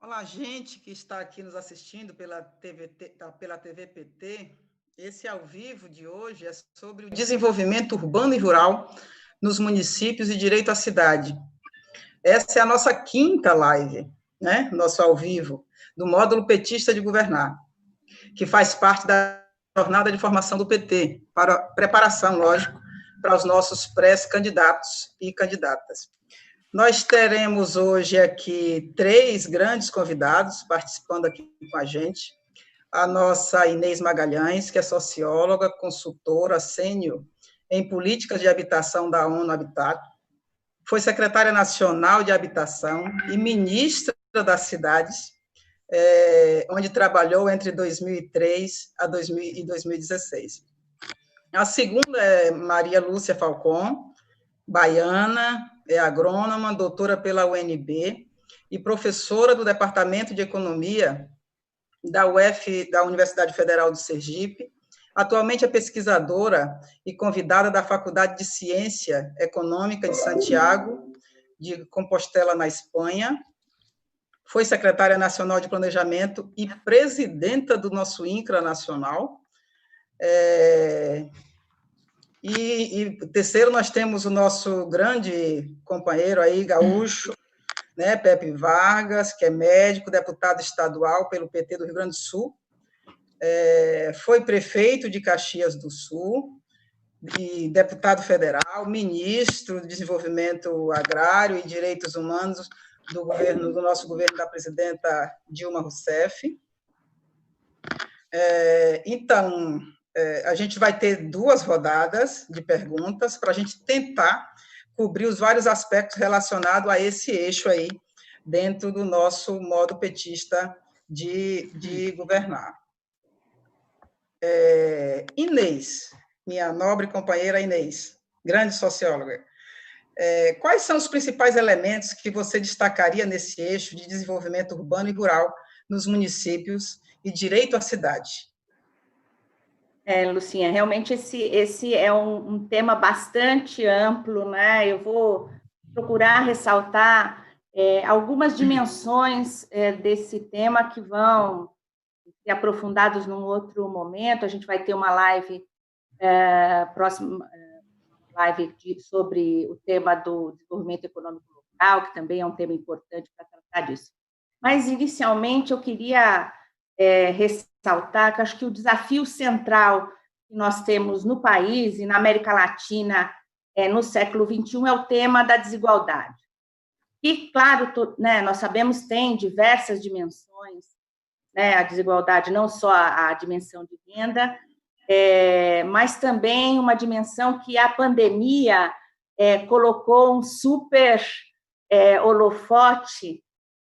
Olá, gente que está aqui nos assistindo pela TV PT. Esse ao vivo de hoje é sobre o desenvolvimento urbano e rural nos municípios e direito à cidade. Essa é a nossa quinta live, né? Nosso ao vivo, do módulo petista de governar, que faz parte da jornada de formação do PT, para preparação, lógico, para os nossos pré-candidatos e candidatas. Nós teremos hoje aqui três grandes convidados participando aqui com a gente. A nossa Inês Magalhães, que é socióloga, consultora sênior em políticas de habitação da ONU Habitat, foi secretária nacional de habitação e ministra das cidades, onde trabalhou entre 2003 e 2016. A segunda é Maria Lúcia Falcon, baiana, é agrônoma, doutora pela UNB e professora do Departamento de Economia da Universidade Federal do Sergipe. Atualmente é pesquisadora e convidada da Faculdade de Ciência Econômica de Santiago de Compostela, na Espanha. Foi secretária nacional de Planejamento e presidenta do nosso INCRA nacional. E terceiro, nós temos o nosso grande companheiro aí, gaúcho, né, Pepe Vargas, que é médico, deputado estadual pelo PT do Rio Grande do Sul, foi prefeito de Caxias do Sul, e deputado federal, ministro do Desenvolvimento Agrário e Direitos Humanos do nosso governo da presidenta Dilma Rousseff. Então, a gente vai ter duas rodadas de perguntas para a gente tentar cobrir os vários aspectos relacionados a esse eixo aí, dentro do nosso modo petista de governar. Inês, minha nobre companheira Inês, grande socióloga, quais são os principais elementos que você destacaria nesse eixo de desenvolvimento urbano e rural nos municípios e direito à cidade? Lucinha, realmente esse é um tema bastante amplo, né? Eu vou procurar ressaltar algumas dimensões desse tema que vão ser aprofundados num outro momento. A gente vai ter uma live próxima, sobre o tema do desenvolvimento econômico local, que também é um tema importante para tratar disso. Mas, inicialmente, eu queria ressaltar que acho que o desafio central que nós temos no país e na América Latina no século XXI é o tema da desigualdade. E, claro, né, nós sabemos tem diversas dimensões, né, a desigualdade, não só a dimensão de renda, mas também uma dimensão que a pandemia colocou um super holofote,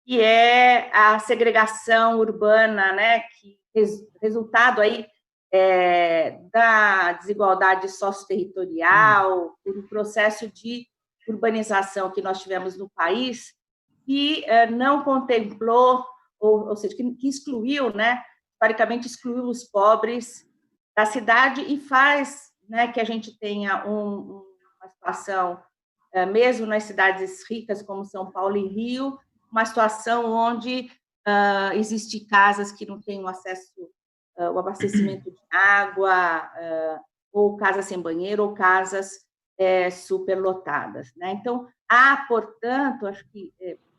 que é a segregação urbana, né, que resultado aí da desigualdade socioterritorial, por um processo de urbanização que nós tivemos no país, que não contemplou, ou seja, que excluiu, né, historicamente excluiu os pobres da cidade e faz, né, que a gente tenha uma situação, mesmo nas cidades ricas como São Paulo e Rio, uma situação onde existem casas que não têm o acesso, o abastecimento de água, ou casas sem banheiro, ou casas superlotadas, né? Então, há, portanto, acho que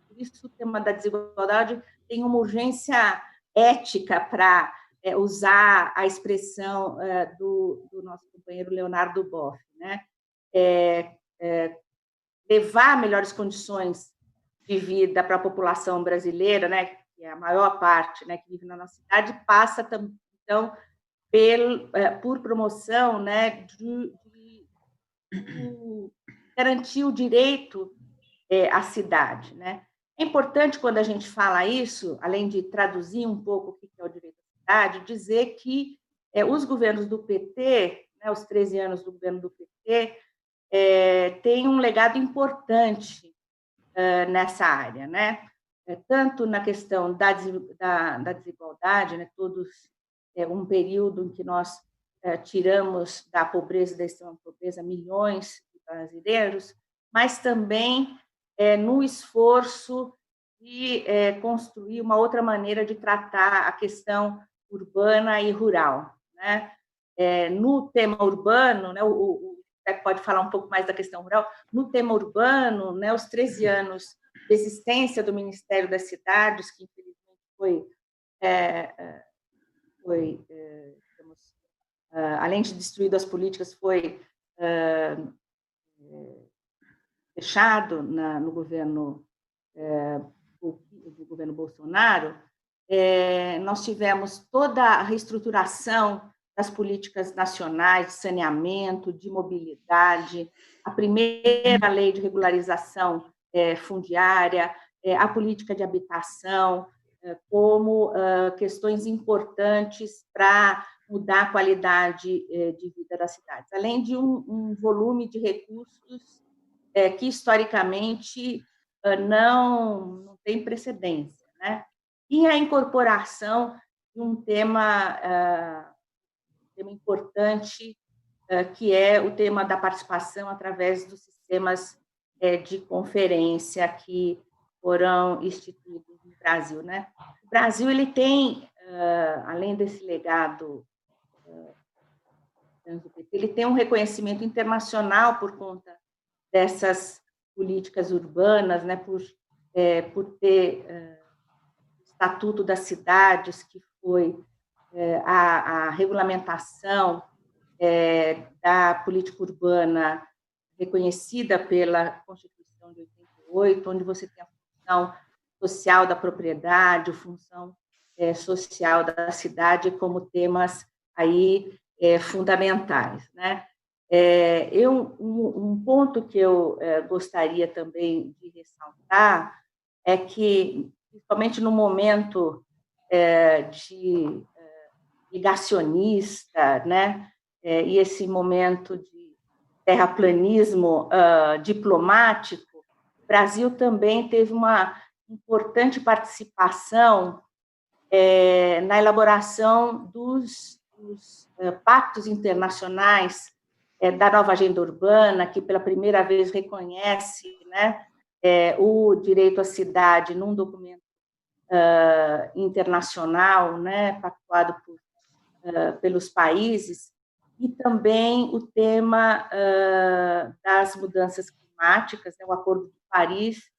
por isso o tema da desigualdade tem uma urgência ética para usar a expressão do nosso companheiro Leonardo Boff, né? Levar melhores condições de vida para a população brasileira, né, que é a maior parte, né, que vive na nossa cidade, passa, então, por promoção, né, de garantir o direito à cidade, né. É importante, quando a gente fala isso, além de traduzir um pouco o que é o direito à cidade, dizer que os governos do PT, né, os 13 anos do governo do PT, têm um legado importante nessa área, né? Tanto na questão da desigualdade, né? Todos um período em que nós tiramos da pobreza, da extrema pobreza, milhões de brasileiros, mas também no esforço e construir uma outra maneira de tratar a questão urbana e rural, né? No tema urbano, né, o pode falar um pouco mais da questão rural, no tema urbano, né, os 13 anos de existência do Ministério das Cidades, que infelizmente digamos, além de destruído as políticas, foi fechado no governo do governo Bolsonaro. Nós tivemos toda a reestruturação das políticas nacionais de saneamento, de mobilidade, a primeira lei de regularização fundiária, a política de habitação, como questões importantes para mudar a qualidade de vida das cidades, além de um volume de recursos que, historicamente, não tem precedência, né? E a incorporação de um tema importante, que é o tema da participação através dos sistemas de conferência que foram instituídos no Brasil, né? O Brasil ele tem, além desse legado, ele tem um reconhecimento internacional por conta dessas políticas urbanas, né? Por ter o Estatuto das Cidades, que foi a regulamentação da política urbana reconhecida pela Constituição de 88, onde você tem a função social da propriedade, a função social da cidade como temas aí fundamentais, né? Um ponto que eu gostaria também de ressaltar é que, principalmente no momento de negacionista, né, e esse momento de terraplanismo diplomático, o Brasil também teve uma importante participação na elaboração dos pactos internacionais da nova agenda urbana, que pela primeira vez reconhece, né, o direito à cidade num documento internacional, né, pactuado pelos países, e também o tema das mudanças climáticas, né, o Acordo de Paris,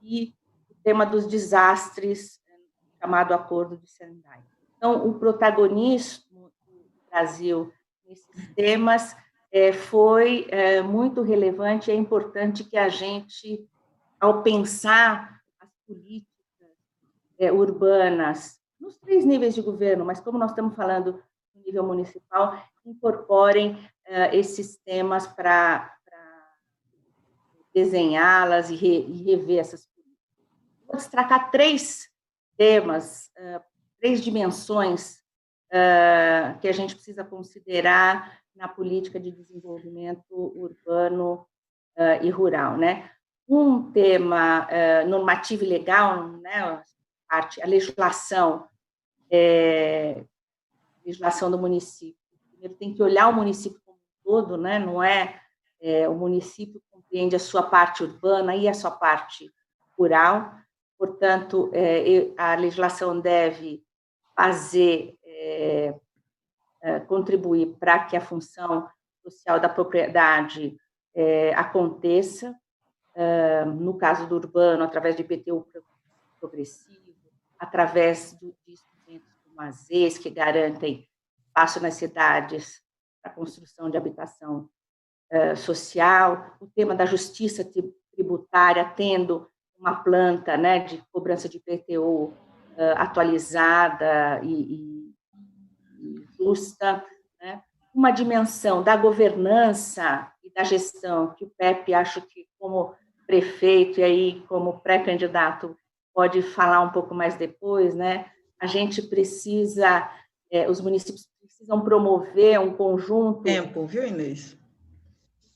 e o tema dos desastres, chamado Acordo de Sendai. Então, o protagonismo do Brasil nesses temas foi muito relevante. É importante que a gente, ao pensar as políticas urbanas, nos 3 níveis de governo, mas como nós estamos falando no nível municipal, incorporem esses temas para desenhá-las e rever essas políticas. Vou destacar 3 temas, 3 dimensões que a gente precisa considerar na política de desenvolvimento urbano e rural, né? Um tema normativo e legal, né? A legislação do município. Primeiro tem que olhar o município como um todo, né? Não o município compreende a sua parte urbana e a sua parte rural. Portanto, a legislação deve contribuir para que a função social da propriedade aconteça, no caso do urbano, através de IPTU progressivo, através de instrumentos como as ZEs, que garantem espaço nas cidades para a construção de habitação social, o tema da justiça tributária, tendo uma planta, né, de cobrança de IPTU atualizada e justa, né? Uma dimensão da governança e da gestão, que o Pepe, acho que como prefeito e aí como pré-candidato pode falar um pouco mais depois, né? A gente precisa, os municípios precisam promover um conjunto... Tempo, viu, Inês?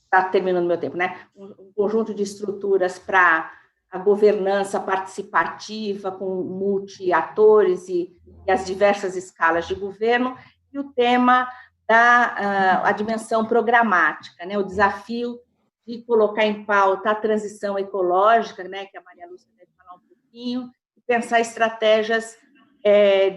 Está terminando meu tempo, né? Um conjunto de estruturas para a governança participativa, com multi-atores e as diversas escalas de governo, e o tema a dimensão programática, né? O desafio de colocar em pauta a transição ecológica, né? Que a Maria Lúcia deve falar um pouquinho, pensar estratégias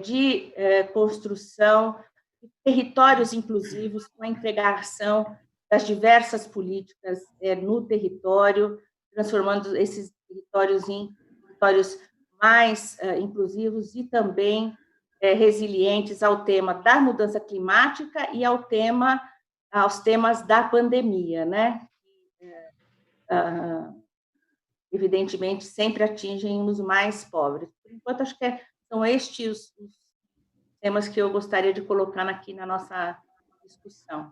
de construção de territórios inclusivos, com a integração das diversas políticas no território, transformando esses territórios em territórios mais inclusivos e também resilientes ao tema da mudança climática e aos temas da pandemia, né? Evidentemente, sempre atingem os mais pobres. Por enquanto, acho que são estes os temas que eu gostaria de colocar aqui na nossa discussão.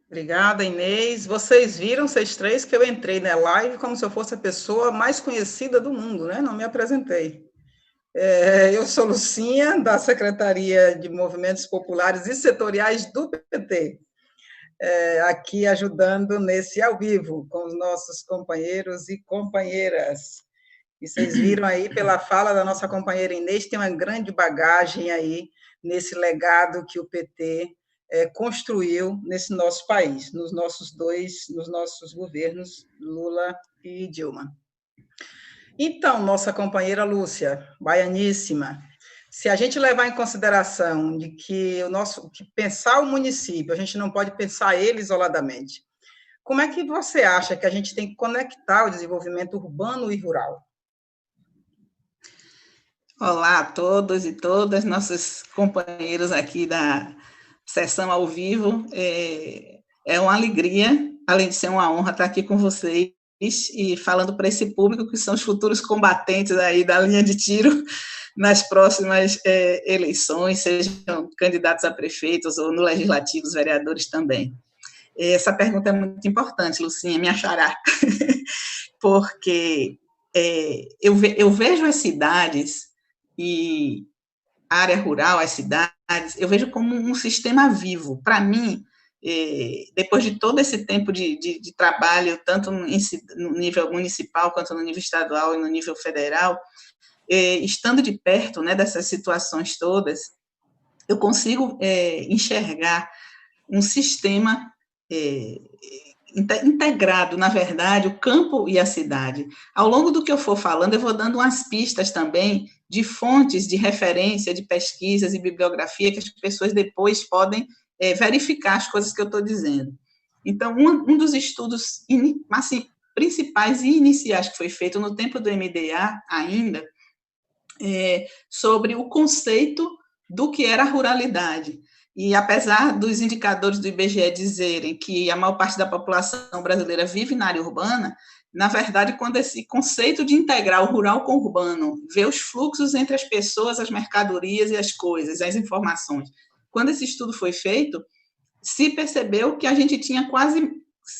Obrigada, Inês. Vocês viram, vocês três, que eu entrei na live como se eu fosse a pessoa mais conhecida do mundo, né? Não me apresentei. Eu sou Lucinha, da Secretaria de Movimentos Populares e Setoriais do PT, aqui ajudando nesse ao vivo com os nossos companheiros e companheiras. E vocês viram aí pela fala da nossa companheira Inês, tem uma grande bagagem aí nesse legado que o PT construiu nesse nosso país, nos nossos governos, Lula e Dilma. Então, nossa companheira Lúcia, baianíssima, se a gente levar em consideração de que que pensar o município, a gente não pode pensar ele isoladamente, como é que você acha que a gente tem que conectar o desenvolvimento urbano e rural? Olá a todos e todas, nossos companheiros aqui da sessão ao vivo. É uma alegria, além de ser uma honra, estar aqui com vocês e falando para esse público que são os futuros combatentes aí da linha de tiro nas próximas eleições, sejam candidatos a prefeitos ou no legislativo, os vereadores também. Essa pergunta é muito importante, Lucinha, me achará, porque eu vejo as cidades e a área rural, as cidades, eu vejo como um sistema vivo. Para mim, depois de todo esse tempo de trabalho, tanto no nível municipal, quanto no nível estadual e no nível federal, estando de perto, né, dessas situações todas, eu consigo enxergar um sistema integrado, na verdade, o campo e a cidade. Ao longo do que eu for falando, eu vou dando umas pistas também de fontes de referência, de pesquisas e bibliografia que as pessoas depois podem verificar as coisas que eu estou dizendo. Então, um dos estudos assim, principais e iniciais que foi feito no tempo do MDA ainda, sobre o conceito do que era a ruralidade. E apesar dos indicadores do IBGE dizerem que a maior parte da população brasileira vive na área urbana, na verdade, quando esse conceito de integrar o rural com o urbano, ver os fluxos entre as pessoas, as mercadorias e as coisas, as informações, quando esse estudo foi feito, se percebeu que a gente tinha quase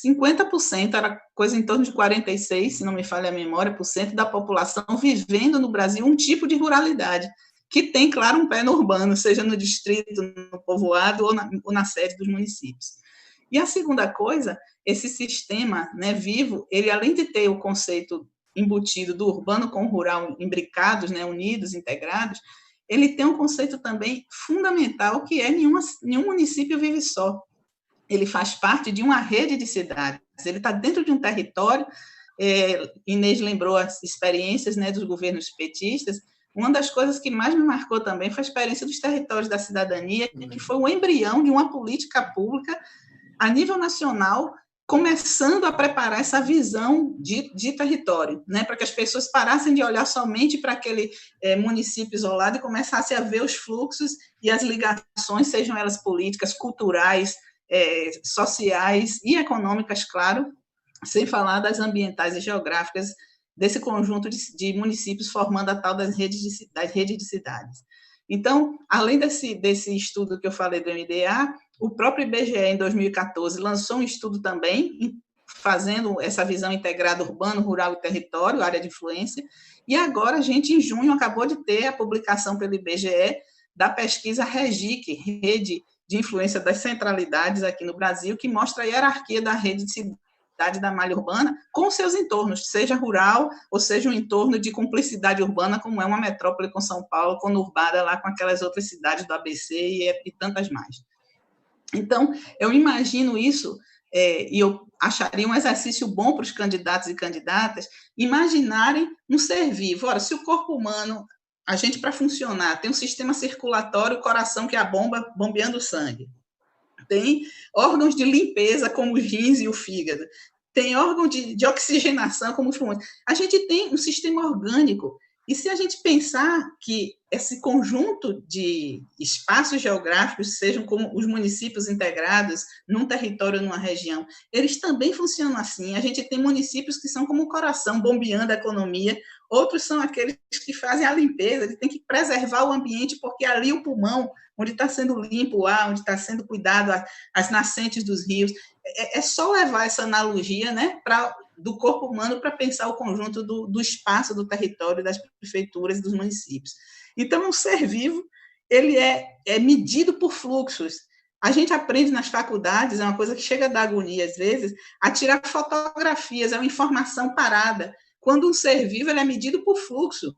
50%, era coisa em torno de 46%, se não me falha a memória, por cento da população vivendo no Brasil um tipo de ruralidade, que tem, claro, um pé no urbano, seja no distrito, no povoado ou na sede dos municípios. E a segunda coisa, esse sistema, né, vivo, ele, além de ter o conceito embutido do urbano com o rural imbricados, né, unidos, integrados, ele tem um conceito também fundamental, que é nenhum município vive só. Ele faz parte de uma rede de cidades, ele está dentro de um território. Inês lembrou as experiências, né, dos governos petistas. Uma das coisas que mais me marcou também foi a experiência dos territórios da cidadania, que foi o embrião de uma política pública a nível nacional, começando a preparar essa visão de território, né, para que as pessoas parassem de olhar somente para aquele município isolado e começassem a ver os fluxos e as ligações, sejam elas políticas, culturais, sociais e econômicas, claro, sem falar das ambientais e geográficas, desse conjunto de municípios formando a tal das redes de cidades. Então, além desse estudo que eu falei do MDA, o próprio IBGE, em 2014, lançou um estudo também, fazendo essa visão integrada urbano, rural e território, área de influência, e agora a gente, em junho, acabou de ter a publicação pelo IBGE da pesquisa REGIC, Rede de Influência das Centralidades aqui no Brasil, que mostra a hierarquia da rede de cidade da malha urbana com seus entornos, seja rural ou seja um entorno de cumplicidade urbana, como é uma metrópole com São Paulo, conurbada lá com aquelas outras cidades do ABC e tantas mais. Então, eu imagino isso e eu acharia um exercício bom para os candidatos e candidatas imaginarem um ser vivo. Ora, se o corpo humano, a gente, para funcionar, tem um sistema circulatório, o coração que é a bomba bombeando o sangue, tem órgãos de limpeza, como os rins e o fígado, tem órgão de oxigenação, como os pulmões. A gente tem um sistema orgânico. E se a gente pensar que esse conjunto de espaços geográficos, sejam como os municípios integrados num território, numa região, eles também funcionam assim. A gente tem municípios que são como o coração, bombeando a economia, outros são aqueles que fazem a limpeza, ele tem que preservar o ambiente, porque ali o pulmão, onde está sendo limpo o ar, onde está sendo cuidado as nascentes dos rios, é só levar essa analogia, né, do corpo humano para pensar o conjunto do espaço, do território, das prefeituras e dos municípios. Então, um ser vivo, ele é medido por fluxos. A gente aprende nas faculdades, é uma coisa que chega a dar agonia às vezes, a tirar fotografias, é uma informação parada. Quando um ser vivo, ele é medido por fluxo.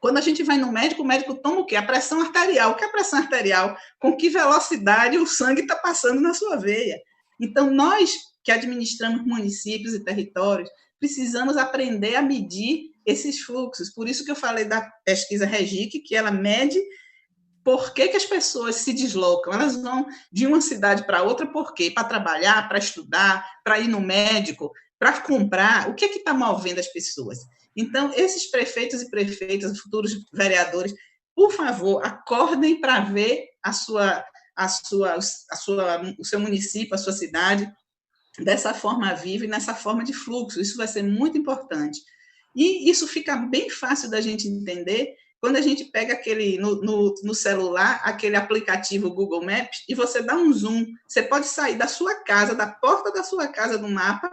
Quando a gente vai no médico, o médico toma o quê? A pressão arterial. O que é a pressão arterial? Com que velocidade o sangue está passando na sua veia. Então, nós que administramos municípios e territórios, precisamos aprender a medir esses fluxos. Por isso que eu falei da pesquisa REGIC, que ela mede por que as pessoas se deslocam. Elas vão de uma cidade para outra, por quê? Para trabalhar, para estudar, para ir no médico, para comprar. O que está movendo as pessoas? Então, esses prefeitos e prefeitas, futuros vereadores, por favor, acordem para ver o seu município, a sua cidade, dessa forma viva e nessa forma de fluxo. Isso vai ser muito importante. E isso fica bem fácil da gente entender quando a gente pega no celular, aquele aplicativo Google Maps, e você dá um zoom. Você pode sair da sua casa, da porta da sua casa no mapa,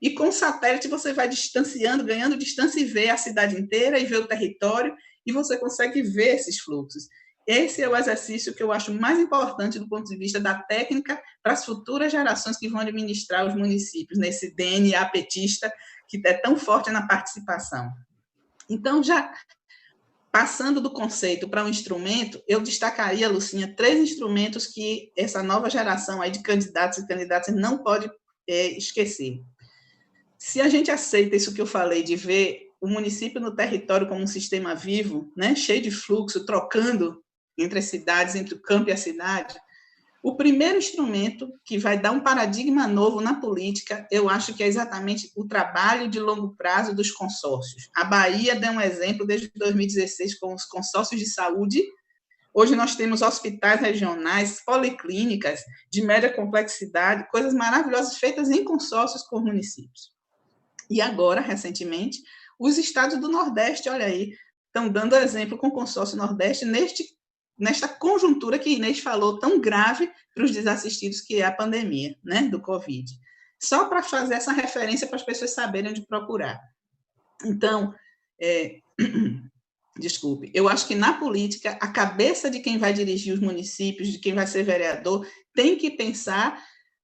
e com o satélite você vai distanciando, ganhando distância e ver a cidade inteira e ver o território, e você consegue ver esses fluxos. Esse é o exercício que eu acho mais importante do ponto de vista da técnica para as futuras gerações que vão administrar os municípios, nesse DNA petista que é tão forte na participação. Então, já passando do conceito para um instrumento, eu destacaria, Lucinha, 3 instrumentos que essa nova geração aí de candidatos e candidatas não pode esquecer. Se a gente aceita isso que eu falei, de ver o município no território como um sistema vivo, né, cheio de fluxo, trocando entre as cidades, entre o campo e a cidade, o primeiro instrumento que vai dar um paradigma novo na política, eu acho que é exatamente o trabalho de longo prazo dos consórcios. A Bahia deu um exemplo desde 2016 com os consórcios de saúde. Hoje nós temos hospitais regionais, policlínicas de média complexidade, coisas maravilhosas feitas em consórcios com municípios. E agora, recentemente, os estados do Nordeste, olha aí, estão dando exemplo com o consórcio Nordeste nesta conjuntura que Inês falou, tão grave para os desassistidos, que é a pandemia, né, do Covid. Só para fazer essa referência para as pessoas saberem onde procurar. Então, desculpe, eu acho que na política, a cabeça de quem vai dirigir os municípios, de quem vai ser vereador, tem que pensar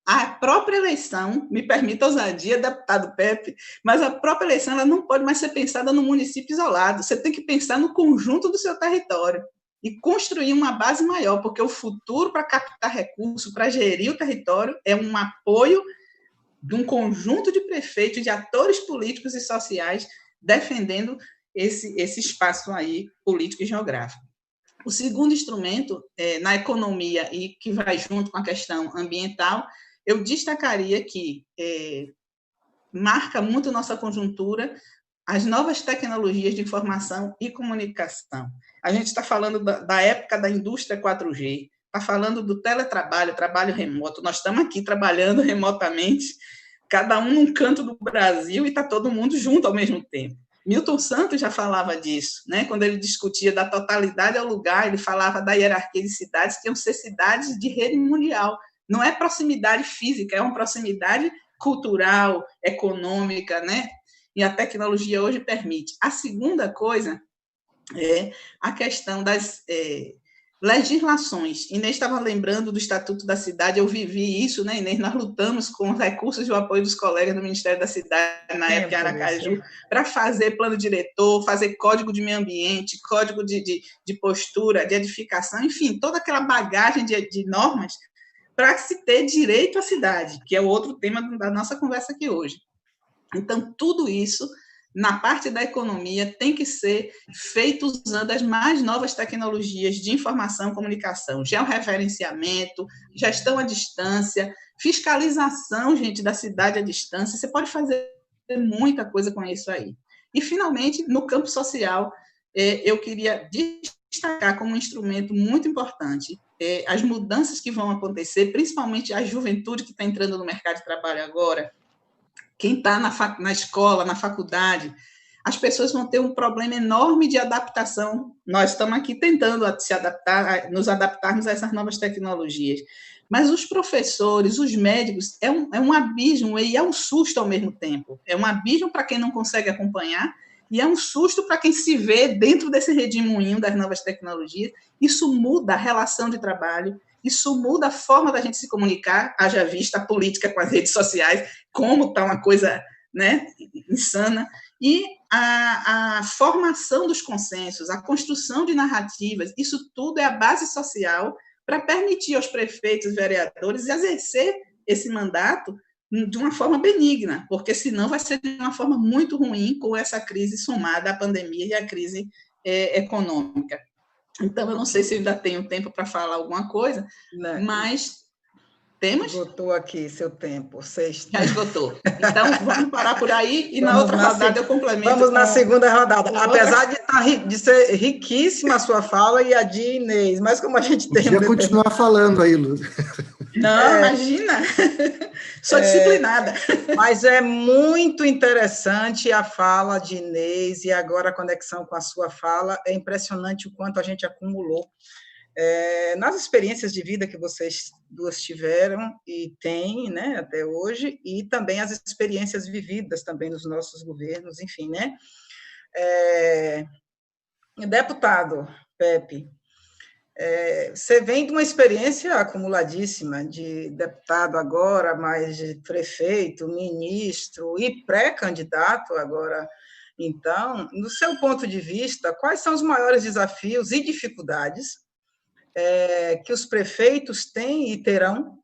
a própria eleição, me permita a ousadia, deputado Pepe, mas a própria eleição ela não pode mais ser pensada no município isolado, você tem que pensar no conjunto do seu território e construir uma base maior, porque o futuro para captar recursos, para gerir o território, é um apoio de um conjunto de prefeitos, de atores políticos e sociais defendendo esse espaço aí político e geográfico. O segundo instrumento, na economia e que vai junto com a questão ambiental, eu destacaria que marca muito nossa conjuntura as novas tecnologias de informação e comunicação. A gente está falando da época da indústria 4G, está falando do teletrabalho, trabalho remoto. Nós estamos aqui trabalhando remotamente, cada um num canto do Brasil, e está todo mundo junto ao mesmo tempo. Milton Santos já falava disso, né? Quando ele discutia da totalidade ao lugar, ele falava da hierarquia de cidades, que iam ser cidades de rede mundial. Não é proximidade física, é uma proximidade cultural, econômica, né? E a tecnologia hoje permite. A segunda coisa é a questão das legislações. Inês estava lembrando do Estatuto da Cidade, eu vivi isso, né, Inês? Nós lutamos com os recursos e o apoio dos colegas do Ministério da Cidade, na época em Aracaju, para fazer plano diretor, fazer código de meio ambiente, código de postura, de edificação, enfim, toda aquela bagagem de normas para se ter direito à cidade, que é o outro tema da nossa conversa aqui hoje. Então, tudo isso, na parte da economia, tem que ser feito usando as mais novas tecnologias de informação e comunicação, georreferenciamento, gestão à distância, fiscalização, gente, da cidade à distância. Você pode fazer muita coisa com isso aí. E, finalmente, no campo social, eu queria destacar como um instrumento muito importante as mudanças que vão acontecer, principalmente a juventude que está entrando no mercado de trabalho agora. Quem está na escola, na faculdade, as pessoas vão ter um problema enorme de adaptação. Nós estamos aqui tentando se adaptar, nos adaptarmos a essas novas tecnologias. Mas os professores, os médicos, é um abismo e é um susto ao mesmo tempo. É um abismo para quem não consegue acompanhar e é um susto para quem se vê dentro desse redemoinho das novas tecnologias. Isso muda a relação de trabalho, isso muda a forma da gente se comunicar, haja vista a política com as redes sociais, como está uma coisa, né, insana, e a formação dos consensos, a construção de narrativas, isso tudo é a base social para permitir aos prefeitos e vereadores exercer esse mandato de uma forma benigna, porque senão vai ser de uma forma muito ruim com essa crise somada à pandemia e à crise econômica. Então, eu não sei se eu ainda tenho tempo para falar alguma coisa, não. Mas temos? Esgotou aqui seu tempo. Já esgotou. Então, vamos parar por aí e na outra rodada eu complemento. Vamos na segunda rodada. Apesar de ser riquíssima a sua fala e a de Inês, mas como a gente tem... Podia continuar falando aí, Lu. Não, imagina. Sou disciplinada. Mas é muito interessante a fala de Inês e agora a conexão com a sua fala. É impressionante o quanto a gente acumulou nas experiências de vida que vocês duas tiveram e têm, né, até hoje, e também as experiências vividas também nos nossos governos, enfim, né? Deputado Pepe, você vem de uma experiência acumuladíssima de deputado agora, mais de prefeito, ministro e pré-candidato agora. Então, no seu ponto de vista, quais são os maiores desafios e dificuldades que os prefeitos têm e terão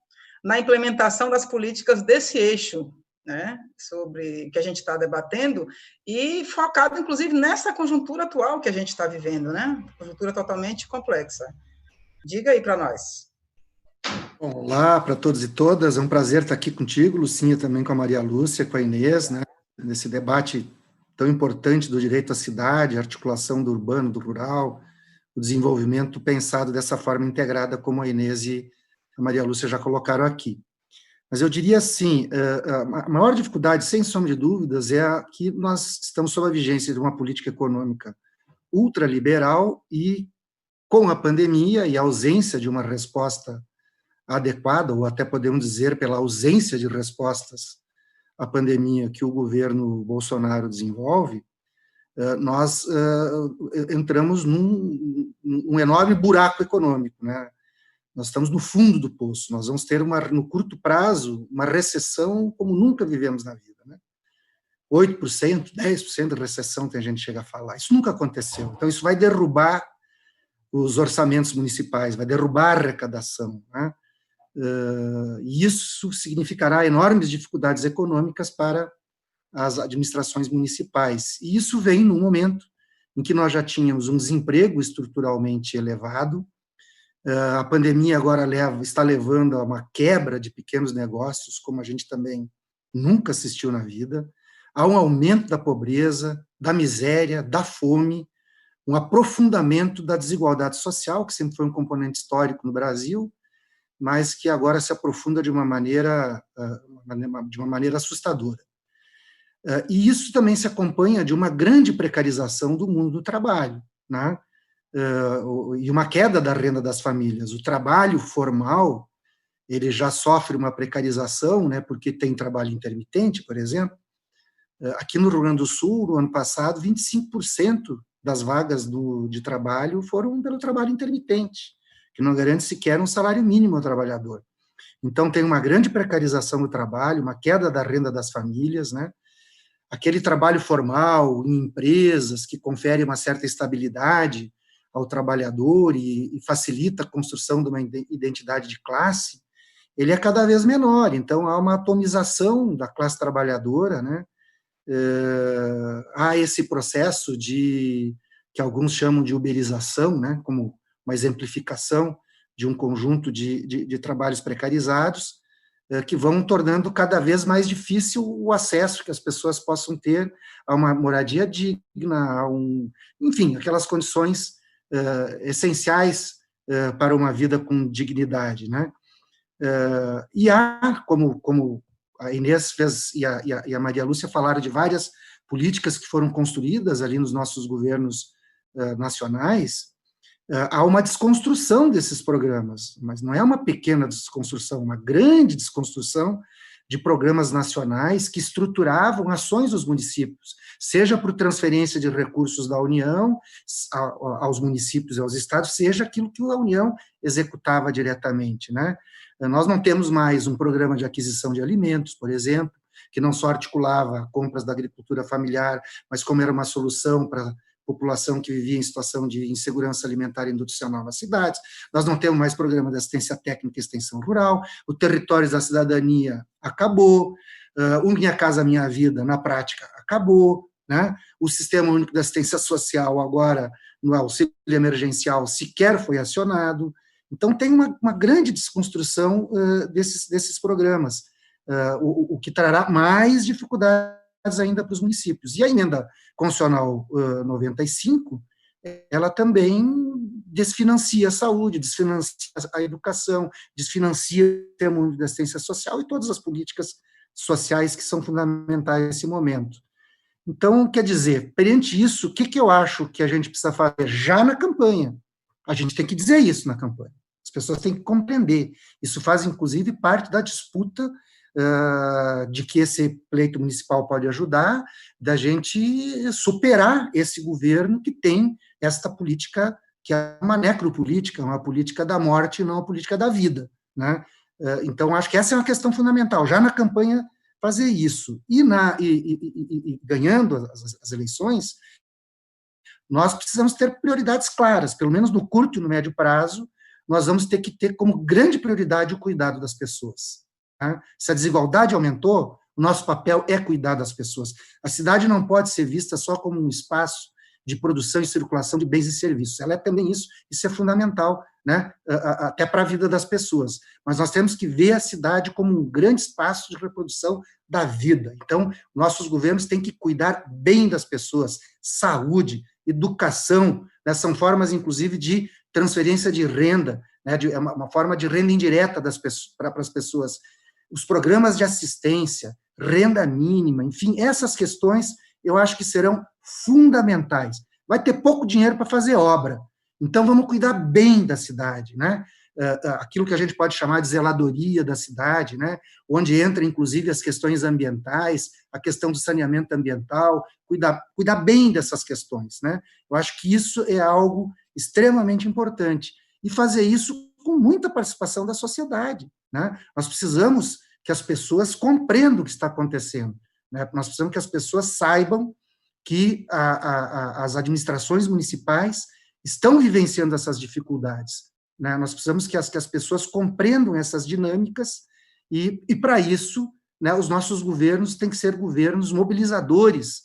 na implementação das políticas desse eixo, né, sobre que a gente está debatendo, e focado, inclusive, nessa conjuntura atual que a gente está vivendo, né, conjuntura totalmente complexa. Diga aí para nós. Bom, olá para todos e todas, é um prazer estar aqui contigo, Lucinha, também com a Maria Lúcia, com a Inês, né, nesse debate tão importante do direito à cidade, a articulação do urbano, do rural, o desenvolvimento pensado dessa forma integrada, como a Inês e a Maria Lúcia já colocaram aqui. Mas eu diria assim, a maior dificuldade, sem sombra de dúvidas, é que nós estamos sob a vigência de uma política econômica ultraliberal e, com a pandemia e a ausência de uma resposta adequada, ou até podemos dizer pela ausência de respostas à pandemia que o governo Bolsonaro desenvolve, nós entramos num enorme buraco econômico, né? Nós estamos no fundo do poço, nós vamos ter, no curto prazo, uma recessão como nunca vivemos na vida, né? 8%, 10% de recessão, tem gente que chega a falar. Isso nunca aconteceu. Então, isso vai derrubar os orçamentos municipais, vai derrubar a arrecadação, né? E isso significará enormes dificuldades econômicas para as administrações municipais. E isso vem num momento em que nós já tínhamos um desemprego estruturalmente elevado, a pandemia agora está levando a uma quebra de pequenos negócios, como a gente também nunca assistiu na vida, há um aumento da pobreza, da miséria, da fome, um aprofundamento da desigualdade social, que sempre foi um componente histórico no Brasil, mas que agora se aprofunda de uma maneira assustadora. E isso também se acompanha de uma grande precarização do mundo do trabalho, né? E uma queda da renda das famílias. O trabalho formal, ele já sofre uma precarização, né, porque tem trabalho intermitente, por exemplo. Aqui no Rio Grande do Sul, no ano passado, 25% das vagas de trabalho foram pelo trabalho intermitente, que não garante sequer um salário mínimo ao trabalhador. Então, tem uma grande precarização do trabalho, uma queda da renda das famílias, né? Aquele trabalho formal em empresas que confere uma certa estabilidade ao trabalhador e facilita a construção de uma identidade de classe, ele é cada vez menor, então há uma atomização da classe trabalhadora, né? Há esse processo que alguns chamam de uberização, né? Como uma exemplificação de um conjunto de trabalhos precarizados, que vão tornando cada vez mais difícil o acesso que as pessoas possam ter a uma moradia digna, enfim, aquelas condições essenciais para uma vida com dignidade, né? E há, como a Inês fez e a Maria Lúcia falaram de várias políticas que foram construídas ali nos nossos governos nacionais, há uma desconstrução desses programas, mas não é uma pequena desconstrução, uma grande desconstrução de programas nacionais que estruturavam ações dos municípios, seja por transferência de recursos da União aos municípios e aos estados, seja aquilo que a União executava diretamente, né? Nós não temos mais um programa de aquisição de alimentos, por exemplo, que não só articulava compras da agricultura familiar, mas como era uma solução para a população que vivia em situação de insegurança alimentar e nutricional nas cidades. Nós não temos mais programa de assistência técnica e extensão rural, o Territórios da Cidadania acabou, o Minha Casa Minha Vida, na prática, acabou, né? O Sistema Único de Assistência Social, agora, no auxílio emergencial, sequer foi acionado. Então, tem uma grande desconstrução desses programas, o que trará mais dificuldades ainda para os municípios. E a emenda constitucional 95, ela também desfinancia a saúde, desfinancia a educação, desfinancia o Sistema Único de Assistência Social e todas as políticas sociais que são fundamentais nesse momento. Então, quer dizer, perante isso, o que eu acho que a gente precisa fazer já na campanha? A gente tem que dizer isso na campanha. As pessoas têm que compreender. Isso faz, inclusive, parte da disputa de que esse pleito municipal pode ajudar, da gente superar esse governo que tem esta política, que é uma necropolítica, uma política da morte, não uma política da vida, né? Então, acho que essa é uma questão fundamental, já na campanha fazer isso. E ganhando as eleições, nós precisamos ter prioridades claras, pelo menos no curto e no médio prazo, nós vamos ter que ter como grande prioridade o cuidado das pessoas. Tá? Se a desigualdade aumentou, o nosso papel é cuidar das pessoas. A cidade não pode ser vista só como um espaço de produção e circulação de bens e serviços. Ela é também isso é fundamental, né? Até para a vida das pessoas. Mas nós temos que ver a cidade como um grande espaço de reprodução da vida. Então, nossos governos têm que cuidar bem das pessoas, saúde, educação, né? São formas, inclusive, de transferência de renda, né? Uma forma de renda indireta para as pessoas. Os programas de assistência, renda mínima, enfim, essas questões eu acho que serão fundamentais. Vai ter pouco dinheiro para fazer obra, então vamos cuidar bem da cidade, né? Aquilo que a gente pode chamar de zeladoria da cidade, né? Onde entra, inclusive, as questões ambientais, a questão do saneamento ambiental, cuidar bem dessas questões, né? Eu acho que isso é algo extremamente importante, e fazer isso com muita participação da sociedade, né? Nós precisamos que as pessoas compreendam o que está acontecendo, né? Nós precisamos que as pessoas saibam que as administrações municipais estão vivenciando essas dificuldades, né? Nós precisamos que as pessoas compreendam essas dinâmicas e para isso, né, os nossos governos têm que ser governos mobilizadores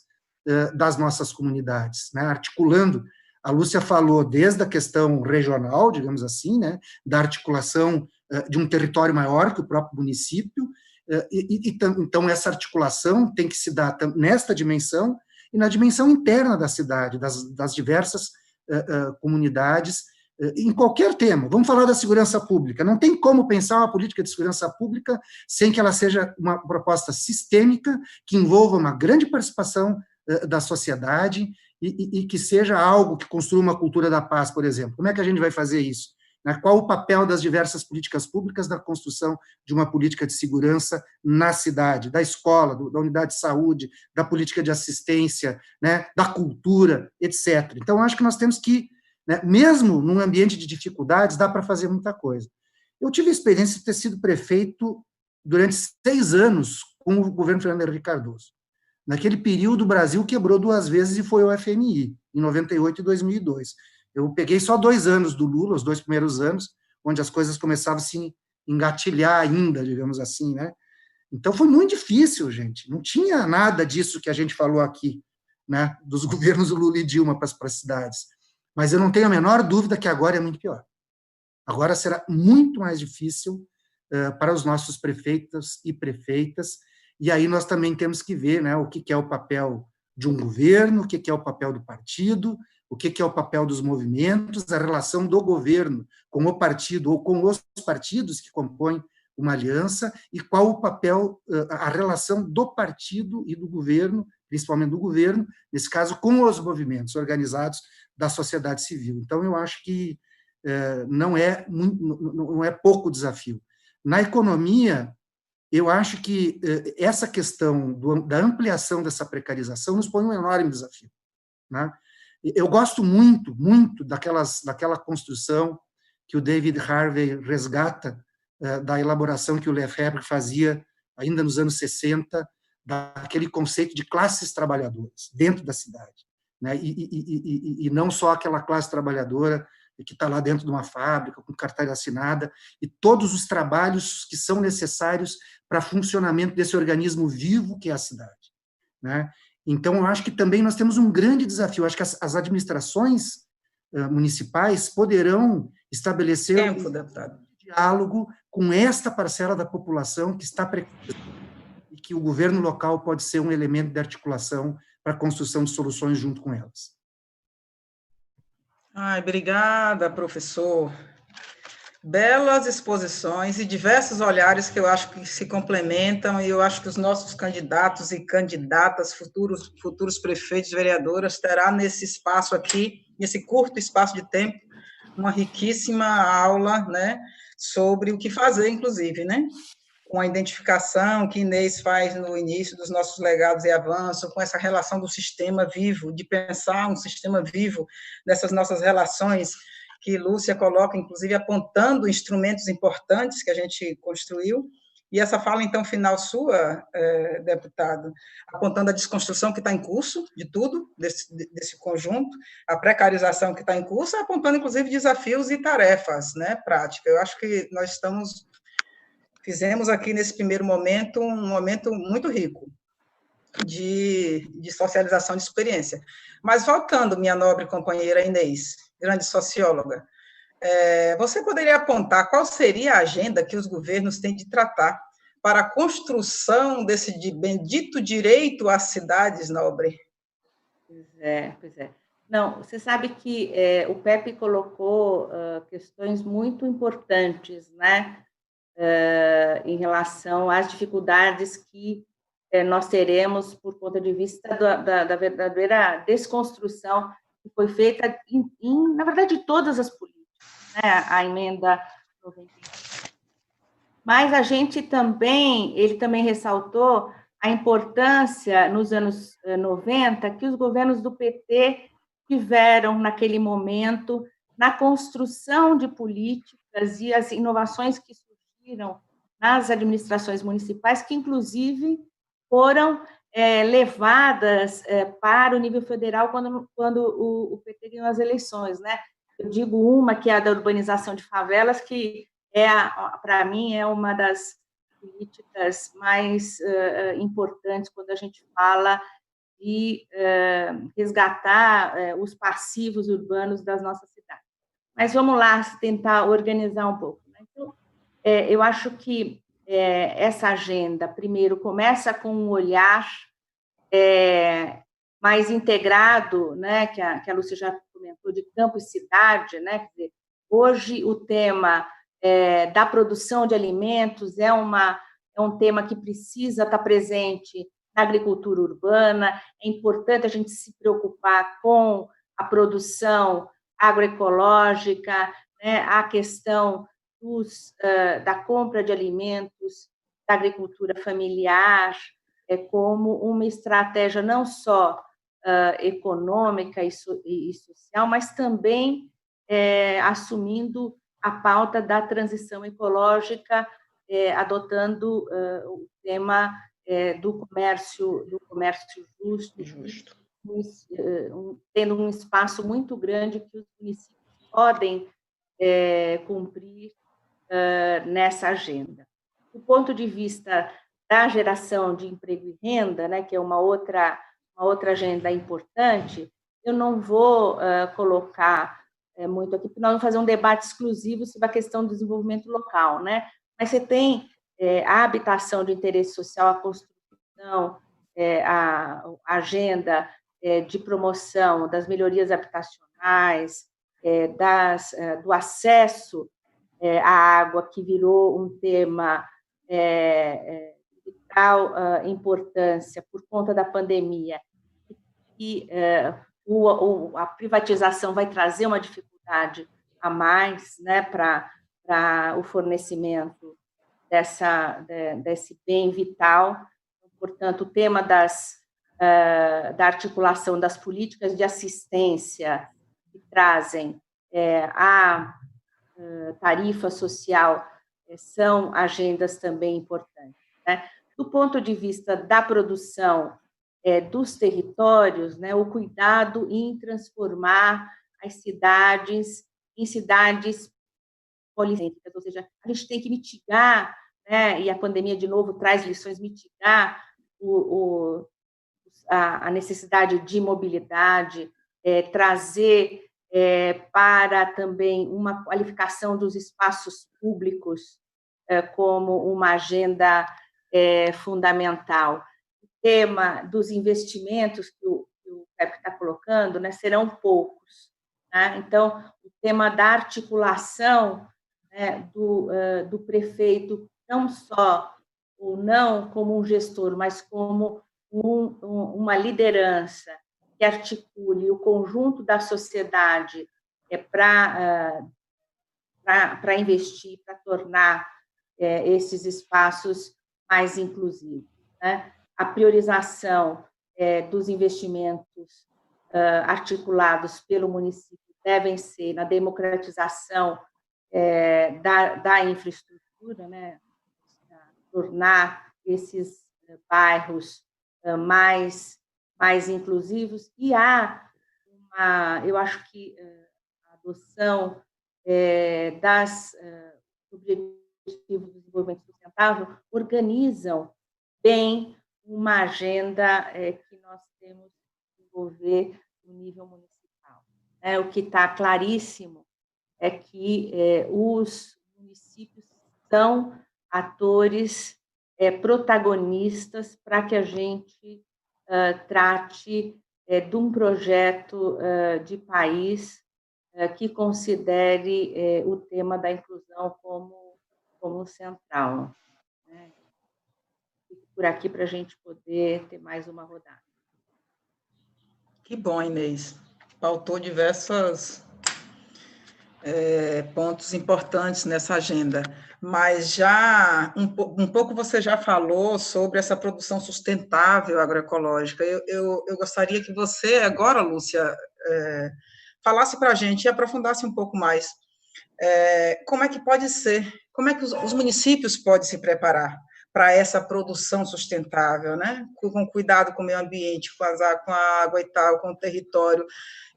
das nossas comunidades, né, articulando. A Lúcia falou desde a questão regional, digamos assim, né, da articulação de um território maior que o próprio município, então essa articulação tem que se dar nesta dimensão e na dimensão interna da cidade, das diversas comunidades, em qualquer tema. Vamos falar da segurança pública. Não tem como pensar uma política de segurança pública sem que ela seja uma proposta sistêmica, que envolva uma grande participação da sociedade e que seja algo que construa uma cultura da paz, por exemplo. Como é que a gente vai fazer isso? Qual o papel das diversas políticas públicas na construção de uma política de segurança na cidade, da escola, da unidade de saúde, da política de assistência, né, da cultura, etc. Então, acho que nós temos que, né, mesmo num ambiente de dificuldades, dá para fazer muita coisa. Eu tive a experiência de ter sido prefeito durante 6 anos com o governo Fernando Henrique Cardoso. Naquele período, o Brasil quebrou 2 vezes e foi ao FMI, em 98 e 2002. Eu peguei só 2 anos do Lula, os 2 primeiros anos, onde as coisas começavam a se engatilhar ainda, digamos assim, né? Então, foi muito difícil, gente. Não tinha nada disso que a gente falou aqui, né, dos governos do Lula e Dilma para as cidades. Mas eu não tenho a menor dúvida que agora é muito pior. Agora será muito mais difícil para os nossos prefeitos e prefeitas, e aí nós também temos que ver, né, o que é o papel de um governo, o que é o papel do partido, o que é o papel dos movimentos, a relação do governo com o partido ou com os partidos que compõem uma aliança, e qual o papel, a relação do partido e do governo, principalmente do governo, nesse caso, com os movimentos organizados da sociedade civil. Então, eu acho que não é pouco desafio. Na economia, eu acho que essa questão da ampliação dessa precarização nos põe um enorme desafio, né? Eu gosto muito, muito daquela construção que o David Harvey resgata da elaboração que o Lefebvre fazia ainda nos anos 60, daquele conceito de classes trabalhadoras dentro da cidade, né? E não só aquela classe trabalhadora que está lá dentro de uma fábrica, com carteira assinada, e todos os trabalhos que são necessários para funcionamento desse organismo vivo que é a cidade, né? Então, eu acho que também nós temos um grande desafio. Eu acho que as administrações municipais poderão estabelecer um diálogo com esta parcela da população que está e que o governo local pode ser um elemento de articulação para a construção de soluções junto com elas. Ai, obrigada, professor. Belas exposições e diversos olhares que eu acho que se complementam, e eu acho que os nossos candidatos e candidatas, futuros prefeitos e vereadoras, terá nesse espaço aqui, nesse curto espaço de tempo, uma riquíssima aula, né, sobre o que fazer, inclusive, né, com a identificação que Inês faz no início dos nossos legados e avanços, com essa relação do sistema vivo, de pensar um sistema vivo dessas nossas relações, que Lúcia coloca, inclusive, apontando instrumentos importantes que a gente construiu, e essa fala, então, final sua, deputado, apontando a desconstrução que está em curso de tudo, desse conjunto, a precarização que está em curso, apontando, inclusive, desafios e tarefas, né, práticas. Eu acho que nós fizemos aqui, nesse primeiro momento, um momento muito rico de socialização de experiência. Mas, voltando, minha nobre companheira Inês, grande socióloga, você poderia apontar qual seria a agenda que os governos têm de tratar para a construção desse bendito direito às cidades, nobre? Pois é. Não, você sabe que o Pepe colocou questões muito importantes, né, em relação às dificuldades que nós teremos por conta de vista da verdadeira desconstrução que foi feita, na verdade, todas as políticas, né, a emenda 95. Mas ele também ressaltou a importância, nos anos 90, que os governos do PT tiveram, naquele momento, na construção de políticas e as inovações que surgiram nas administrações municipais, que, inclusive, foram levadas para o nível federal quando o PT ganhou as eleições, né? Eu digo uma, que é a da urbanização de favelas, que, para mim, é uma das políticas mais importantes quando a gente fala de resgatar os passivos urbanos das nossas cidades. Mas vamos lá tentar organizar um pouco, né? Então, eu acho que essa agenda, primeiro, começa com um olhar mais integrado, né, que a Lúcia já comentou, de campo e cidade, né? Quer dizer, hoje o tema da produção de alimentos é um tema que precisa estar presente na agricultura urbana. É importante a gente se preocupar com a produção agroecológica, né, a questão da compra de alimentos, da agricultura familiar, como uma estratégia não só econômica e social, mas também assumindo a pauta da transição ecológica, adotando o tema do comércio justo, tendo um espaço muito grande que os municípios podem cumprir nessa agenda. Do ponto de vista da geração de emprego e renda, né, que é uma outra agenda importante, eu não vou colocar muito aqui, porque nós vamos fazer um debate exclusivo sobre a questão do desenvolvimento local, né? Mas você tem a habitação de interesse social, a construção, a agenda de promoção das melhorias habitacionais, do acesso à água, que virou um tema de tal importância por conta da pandemia, e a privatização vai trazer uma dificuldade a mais, né, para o fornecimento desse bem vital. Portanto, o tema da articulação das políticas de assistência que trazem a tarifa social são agendas também importantes, né? Do ponto de vista da produção dos territórios, né, o cuidado em transformar as cidades em cidades policêntricas, ou seja, a gente tem que mitigar, né, e a pandemia, de novo, traz lições, mitigar a necessidade de mobilidade, trazer para também uma qualificação dos espaços públicos como uma agenda fundamental. O tema dos investimentos que o PEP está colocando, né, serão poucos, né? Então, o tema da articulação, né, do prefeito, não só ou não como um gestor, mas como uma liderança que articule o conjunto da sociedade para investir, para tornar esses espaços mais inclusivos, né? A priorização dos investimentos articulados pelo município devem ser na democratização da infraestrutura, né? Tornar esses bairros mais inclusivos, e eu acho que a adoção das Objetivos de Desenvolvimento Sustentável organizam bem uma agenda que nós temos que desenvolver no nível municipal. O que está claríssimo é que os municípios são atores protagonistas para que a gente trate de um projeto de país que considere o tema da inclusão como central. Né? Fico por aqui para a gente poder ter mais uma rodada. Que bom, Inês. Pautou diversos pontos importantes nessa agenda, mas já um pouco você já falou sobre essa produção sustentável agroecológica. Eu gostaria que você agora, Lúcia, falasse para a gente e aprofundasse um pouco mais. Como é que pode ser, como é que os municípios podem se preparar para essa produção sustentável, né? Com cuidado com o meio ambiente, com a água e tal, com o território,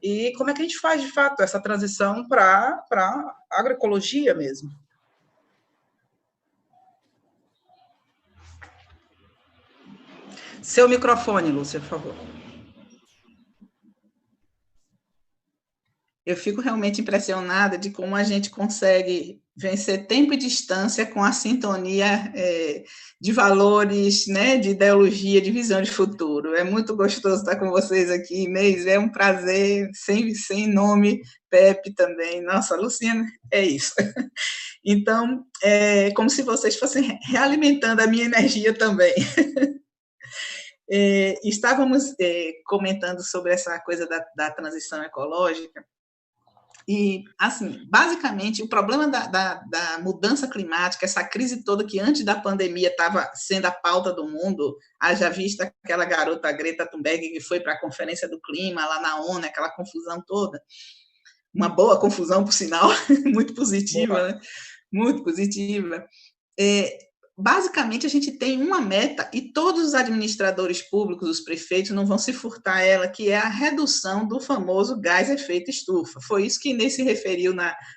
e como é que a gente faz, de fato, essa transição para a agroecologia mesmo? Seu microfone, Lúcia, por favor. Eu fico realmente impressionada de como a gente consegue vencer tempo e distância com a sintonia de valores, né, de ideologia, de visão de futuro. É muito gostoso estar com vocês aqui, Inês, é um prazer, sem nome, Pepe também. Nossa, Luciana, é isso. Então, é como se vocês fossem realimentando a minha energia também. Estávamos comentando sobre essa coisa da transição ecológica, e, assim, basicamente, o problema da mudança climática, essa crise toda que antes da pandemia estava sendo a pauta do mundo, haja vista aquela garota Greta Thunberg que foi para a Conferência do Clima lá na ONU, aquela confusão toda, uma boa confusão, por sinal, muito positiva, né? Muito positiva. Basicamente, a gente tem uma meta, e todos os administradores públicos, os prefeitos, não vão se furtar a ela, que é a redução do famoso gás efeito estufa. Foi isso que Inês se referiu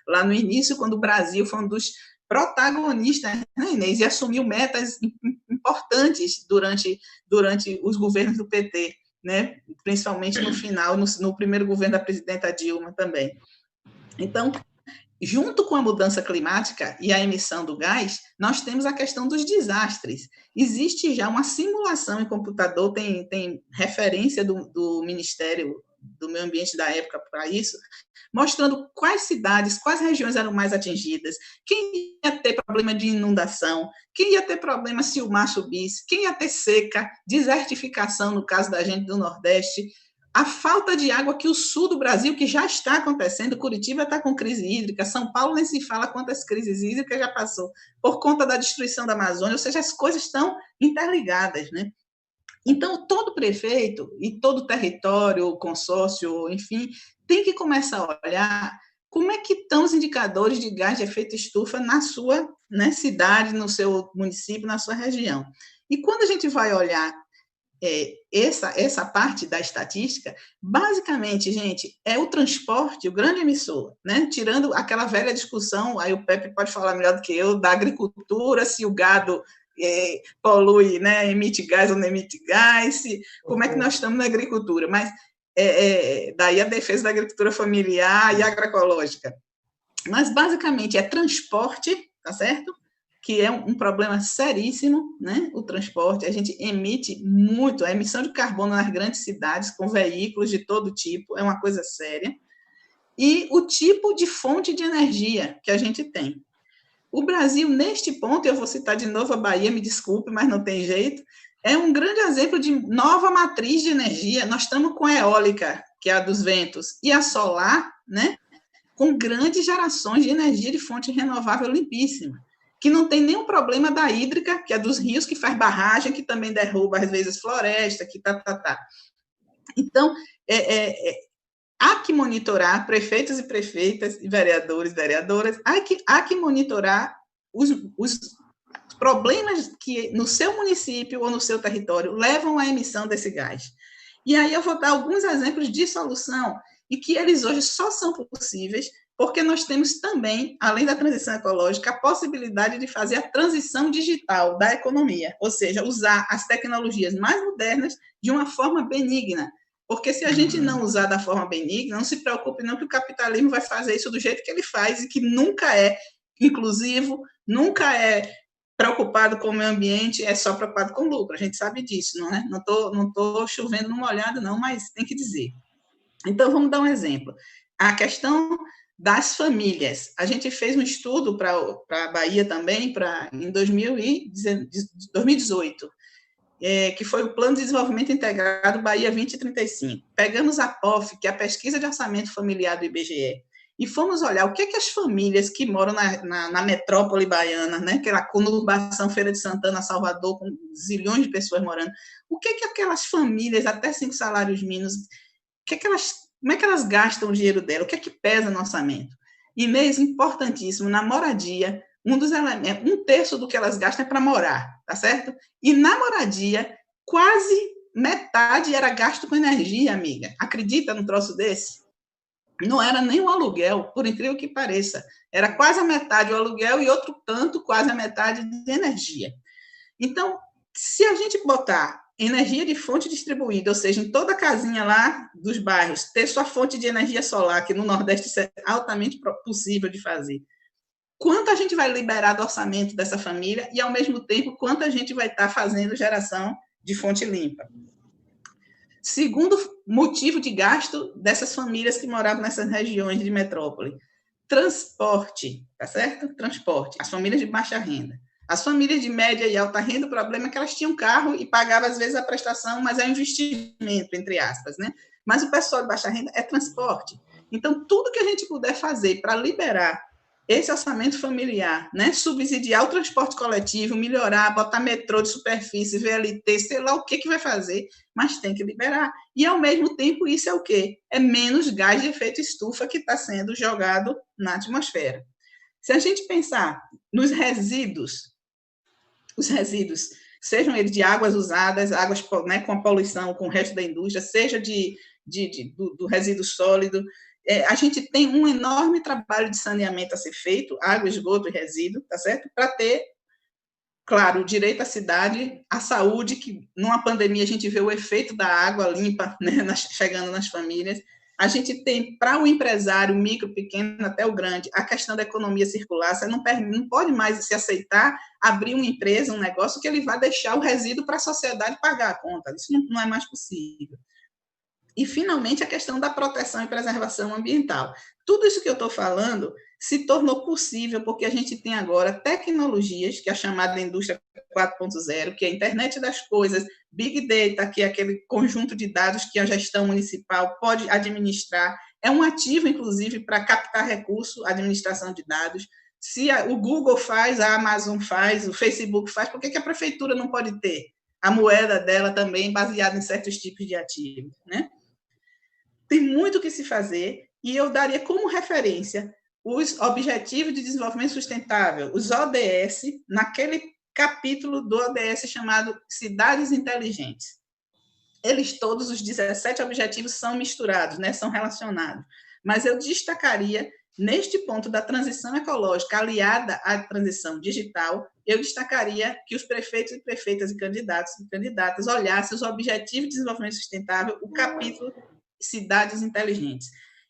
lá no início, quando o Brasil foi um dos protagonista, né, Inês, e assumiu metas importantes durante os governos do PT, né, principalmente no final, no primeiro governo da presidenta Dilma também. Então, junto com a mudança climática e a emissão do gás, nós temos a questão dos desastres. Existe já uma simulação em computador, tem referência do Ministério do Meio Ambiente da época para isso, mostrando quais cidades, quais regiões eram mais atingidas, quem ia ter problema de inundação, quem ia ter problema se o mar subisse, quem ia ter seca, desertificação, no caso da gente do Nordeste, a falta de água que o sul do Brasil, que já está acontecendo, Curitiba está com crise hídrica, São Paulo nem se fala quantas crises hídricas já passou, por conta da destruição da Amazônia, ou seja, as coisas estão interligadas, né? Então, todo prefeito e todo território, consórcio, enfim, tem que começar a olhar como é que estão os indicadores de gás de efeito estufa na sua, né, cidade, no seu município, na sua região. E quando a gente vai olhar essa parte da estatística, basicamente, gente, é o transporte, o grande emissor, né? Tirando aquela velha discussão, aí o Pepe pode falar melhor do que eu, da agricultura, se o gado polui, né? Emite gás ou não emite gás, como é que nós estamos na agricultura, mas daí a defesa da agricultura familiar e agroecológica. Mas, basicamente, é transporte, tá certo? Que é um problema seríssimo, né? O transporte, a gente emite muito, a emissão de carbono nas grandes cidades, com veículos de todo tipo, é uma coisa séria, e o tipo de fonte de energia que a gente tem. O Brasil, neste ponto, eu vou citar de novo a Bahia, me desculpe, mas não tem jeito, é um grande exemplo de nova matriz de energia. Nós estamos com a eólica, que é a dos ventos, e a solar, né? Com grandes gerações de energia de fonte renovável limpíssima, que não tem nenhum problema da hídrica, que é dos rios, que faz barragem, que também derruba, às vezes, floresta, que Então, há que monitorar, prefeitos e prefeitas, e vereadores e vereadoras, há que monitorar os problemas que no seu município ou no seu território levam à emissão desse gás. E aí eu vou dar alguns exemplos de solução, e que eles hoje só são possíveis porque nós temos também, além da transição ecológica, a possibilidade de fazer a transição digital da economia, ou seja, usar as tecnologias mais modernas de uma forma benigna. Porque se a gente não usar da forma benigna, não se preocupe não que o capitalismo vai fazer isso do jeito que ele faz e que nunca é inclusivo, nunca é preocupado com o meio ambiente, é só preocupado com lucro. A gente sabe disso, não é? Não tô chovendo numa olhada, não, mas tem que dizer. Então, vamos dar um exemplo. A questão das famílias. A gente fez um estudo para a Bahia também, em 2018, que foi o Plano de Desenvolvimento Integrado Bahia 2035. Pegamos a POF, que é a Pesquisa de Orçamento Familiar do IBGE, e fomos olhar o que as famílias que moram na metrópole baiana, né, aquela conurbação Feira de Santana, Salvador, com zilhões de pessoas morando, o que aquelas famílias, até 5 salários mínimos, como é que elas gastam o dinheiro dela? O que é que pesa no orçamento? E mesmo importantíssimo, na moradia, um terço do que elas gastam é para morar, tá certo? E na moradia, quase metade era gasto com energia, amiga. Acredita num troço desse? Não era nem o aluguel, por incrível que pareça. Era quase a metade o aluguel e outro tanto, quase a metade de energia. Então, se a gente botar energia de fonte distribuída, ou seja, em toda a casinha lá dos bairros, ter sua fonte de energia solar, que no Nordeste isso é altamente possível de fazer, quanto a gente vai liberar do orçamento dessa família e, ao mesmo tempo, quanto a gente vai estar fazendo geração de fonte limpa. Segundo motivo de gasto dessas famílias que moravam nessas regiões de metrópole, transporte, tá certo? Transporte, as famílias de baixa renda. As famílias de média e alta renda, o problema é que elas tinham carro e pagavam, às vezes, a prestação, mas é um investimento, entre aspas, né? Mas o pessoal de baixa renda é transporte. Então, tudo que a gente puder fazer para liberar esse orçamento familiar, né? Subsidiar o transporte coletivo, melhorar, botar metrô de superfície, VLT, sei lá o que vai fazer, mas tem que liberar. E, ao mesmo tempo, isso é o quê? É menos gás de efeito estufa que está sendo jogado na atmosfera. Se a gente pensar nos resíduos, os resíduos, sejam eles de águas usadas, águas, né, com a poluição, com o resto da indústria, seja do resíduo sólido, a gente tem um enorme trabalho de saneamento a ser feito, água, esgoto e resíduo, tá certo? Para ter, claro, o direito à cidade, à saúde, que numa pandemia a gente vê o efeito da água limpa, né, chegando nas famílias. A gente tem, para o empresário, o micro, pequeno, até o grande, a questão da economia circular. Você não pode mais se aceitar abrir uma empresa, um negócio, que ele vai deixar o resíduo para a sociedade pagar a conta. Isso não é mais possível. E, finalmente, a questão da proteção e preservação ambiental. Tudo isso que eu estou falando se tornou possível porque a gente tem agora tecnologias, que é a chamada indústria 4.0, que é a internet das coisas, Big Data, que é aquele conjunto de dados que a gestão municipal pode administrar, é um ativo, inclusive, para captar recurso, administração de dados. Se o Google faz, a Amazon faz, o Facebook faz, por que a prefeitura não pode ter a moeda dela também baseada em certos tipos de ativos, né? Tem muito o que se fazer, e eu daria como referência os Objetivos de Desenvolvimento Sustentável, os ODS, naquele capítulo do ODS chamado Cidades Inteligentes. Eles todos, os 17 objetivos, são misturados, né, são relacionados. Mas eu destacaria, neste ponto da transição ecológica aliada à transição digital, eu destacaria que os prefeitos e prefeitas e candidatos e candidatas olhassem os Objetivos de Desenvolvimento Sustentável, o capítulo Cidades Inteligentes.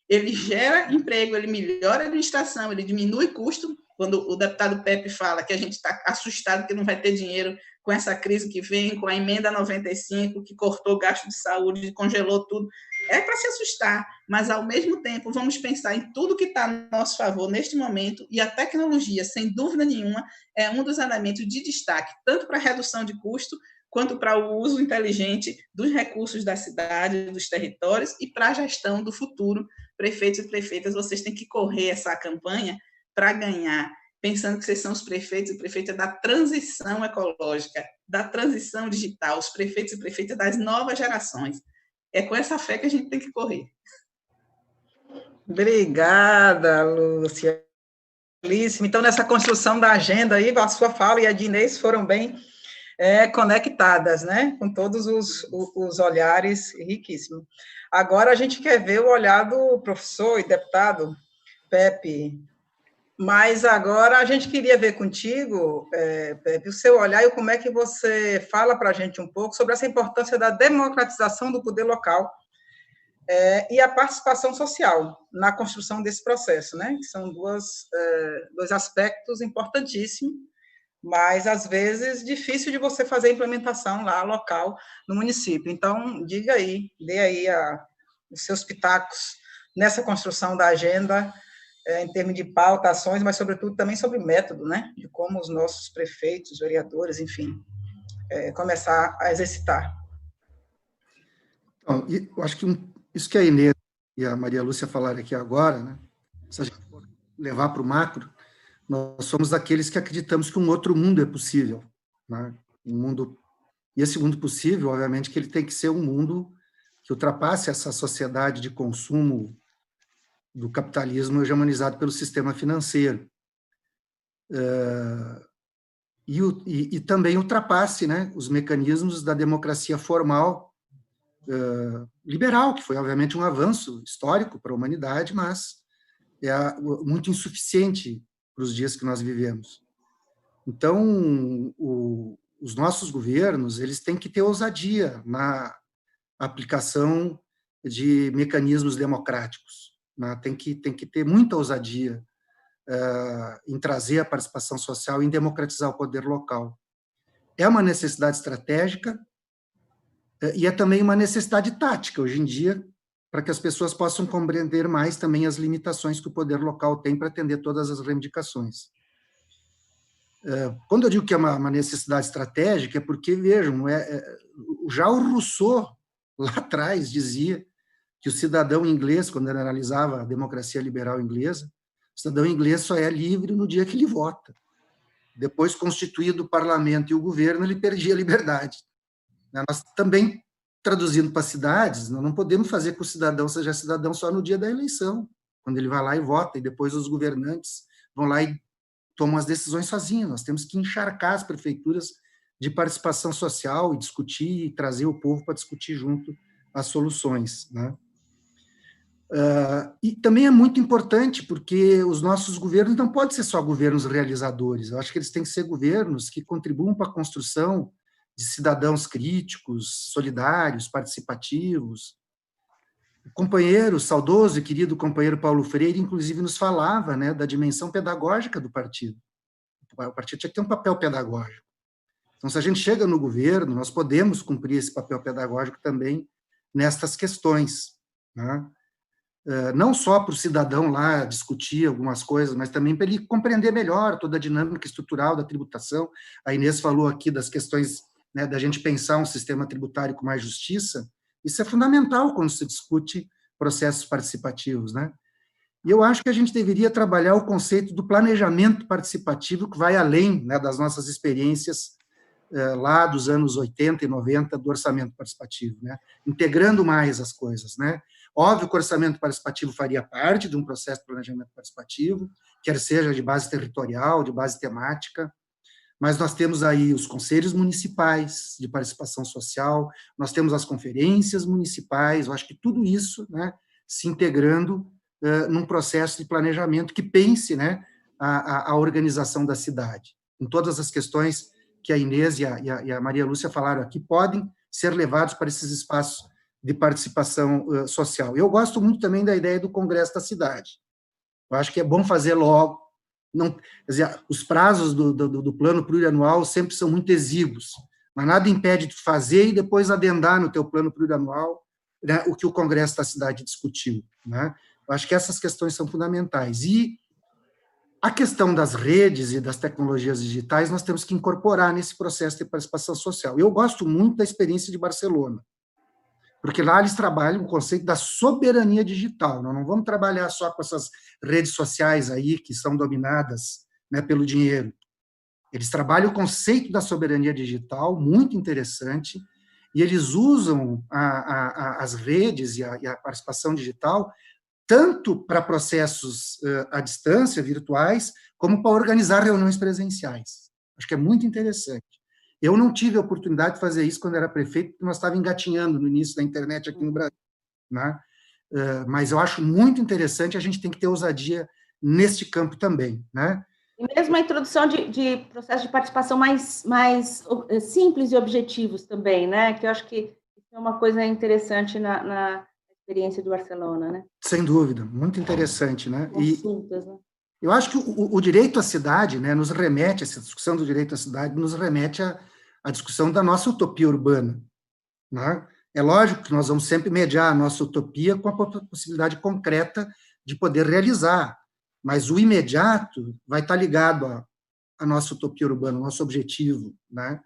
Ele gera emprego, ele melhora a administração, ele diminui custo. Quando o deputado Pepe fala que a gente está assustado que não vai ter dinheiro com essa crise que vem, com a emenda 95, que cortou gasto de saúde, congelou tudo, é para se assustar, mas, ao mesmo tempo, vamos pensar em tudo que está a nosso favor neste momento, e a tecnologia, sem dúvida nenhuma, é um dos elementos de destaque, tanto para a redução de custo, quanto para o uso inteligente dos recursos da cidade, dos territórios, e para a gestão do futuro. Prefeitos e prefeitas, vocês têm que correr essa campanha para ganhar, pensando que vocês são os prefeitos e prefeitas da transição ecológica, da transição digital, os prefeitos e prefeitas das novas gerações. É com essa fé que a gente tem que correr. Obrigada, Lúcia. Então, nessa construção da agenda aí, a sua fala e a de Inês foram bem conectadas, né, com todos os olhares, riquíssimo. Agora a gente quer ver o olhar do professor e deputado Pepe, mas agora a gente queria ver contigo, Pepe, o seu olhar e como é que você fala para a gente um pouco sobre essa importância da democratização do poder local e a participação social na construção desse processo, né, que são dois aspectos importantíssimos, mas, às vezes, difícil de você fazer a implementação lá, local, no município. Então, diga aí, dê aí os seus pitacos nessa construção da agenda, em termos de pauta, ações, mas, sobretudo, também sobre método, né? De como os nossos prefeitos, vereadores, enfim, começar a exercitar. Então, eu acho que isso que a Inês e a Maria Lúcia falaram aqui agora, né? Se a gente for levar para o macro, nós somos daqueles que acreditamos que um outro mundo é possível, né? E esse mundo possível, obviamente, que ele tem que ser um mundo que ultrapasse essa sociedade de consumo do capitalismo hegemonizado pelo sistema financeiro. E também ultrapasse, né, os mecanismos da democracia formal liberal, que foi, obviamente, um avanço histórico para a humanidade, mas é muito insuficiente para os dias que nós vivemos. Então, os nossos governos, eles têm que ter ousadia na aplicação de mecanismos democráticos, né? Tem que ter muita ousadia em trazer a participação social, em democratizar o poder local. É uma necessidade estratégica e é também uma necessidade tática, hoje em dia, para que as pessoas possam compreender mais também as limitações que o poder local tem para atender todas as reivindicações. Quando eu digo que é uma necessidade estratégica, é porque, vejam, já o Rousseau, lá atrás, dizia que o cidadão inglês, quando ele analisava a democracia liberal inglesa, o cidadão inglês só é livre no dia que ele vota. Depois, constituído o parlamento e o governo, ele perdia a liberdade. Nós também, traduzindo para cidades, nós não podemos fazer que o cidadão seja cidadão só no dia da eleição, quando ele vai lá e vota, e depois os governantes vão lá e tomam as decisões sozinhos. Nós temos que encharcar as prefeituras de participação social e discutir, e trazer o povo para discutir junto as soluções, né? E também é muito importante, porque os nossos governos não podem ser só governos realizadores, eu acho que eles têm que ser governos que contribuam para a construção de cidadãos críticos, solidários, participativos. O companheiro, saudoso e querido companheiro Paulo Freire, inclusive, nos falava, né, da dimensão pedagógica do partido. O partido tinha que ter um papel pedagógico. Então, se a gente chega no governo, nós podemos cumprir esse papel pedagógico também nestas questões, né? Não só para o cidadão lá discutir algumas coisas, mas também para ele compreender melhor toda a dinâmica estrutural da tributação. A Inês falou aqui das questões, né, da gente pensar um sistema tributário com mais justiça. Isso é fundamental quando se discute processos participativos, né? E eu acho que a gente deveria trabalhar o conceito do planejamento participativo, que vai além, né, das nossas experiências lá dos anos 80 e 90 do orçamento participativo, né? Integrando mais as coisas, né? Óbvio que o orçamento participativo faria parte de um processo de planejamento participativo, quer seja de base territorial, de base temática, mas nós temos aí os conselhos municipais de participação social, nós temos as conferências municipais, eu acho que tudo isso, né, se integrando num processo de planejamento que pense, né, a organização da cidade, em todas as questões que a Inês e a Maria Lúcia falaram aqui, podem ser levados para esses espaços de participação social. Eu gosto muito também da ideia do Congresso da Cidade. Eu acho que é bom fazer logo. Não, quer dizer, os prazos do plano plurianual sempre são muito exíguos, mas nada impede de fazer e depois adendar no teu plano plurianual, né, o que o Congresso da Cidade discutiu, né? Eu acho que essas questões são fundamentais. E a questão das redes e das tecnologias digitais nós temos que incorporar nesse processo de participação social. Eu gosto muito da experiência de Barcelona, porque lá eles trabalham o conceito da soberania digital. Nós não vamos trabalhar só com essas redes sociais aí que são dominadas, né, pelo dinheiro. Eles trabalham o conceito da soberania digital, muito interessante, e eles usam as redes e a participação digital tanto para processos à distância, virtuais, como para organizar reuniões presenciais. Acho que é muito interessante. Eu não tive a oportunidade de fazer isso quando era prefeito, porque nós estávamos engatinhando no início da internet aqui no Brasil, né? Mas eu acho muito interessante, a gente tem que ter ousadia neste campo também, né? E mesmo a introdução de processos de participação mais simples e objetivos também, né? Que eu acho que é uma coisa interessante na experiência do Barcelona, né? Sem dúvida, muito interessante, né? Consultas, né? Eu acho que o direito à cidade, né, nos remete, essa discussão do direito à cidade nos remete à discussão da nossa utopia urbana, né? É lógico que nós vamos sempre mediar a nossa utopia com a possibilidade concreta de poder realizar, mas o imediato vai estar ligado à nossa utopia urbana, ao nosso objetivo, né?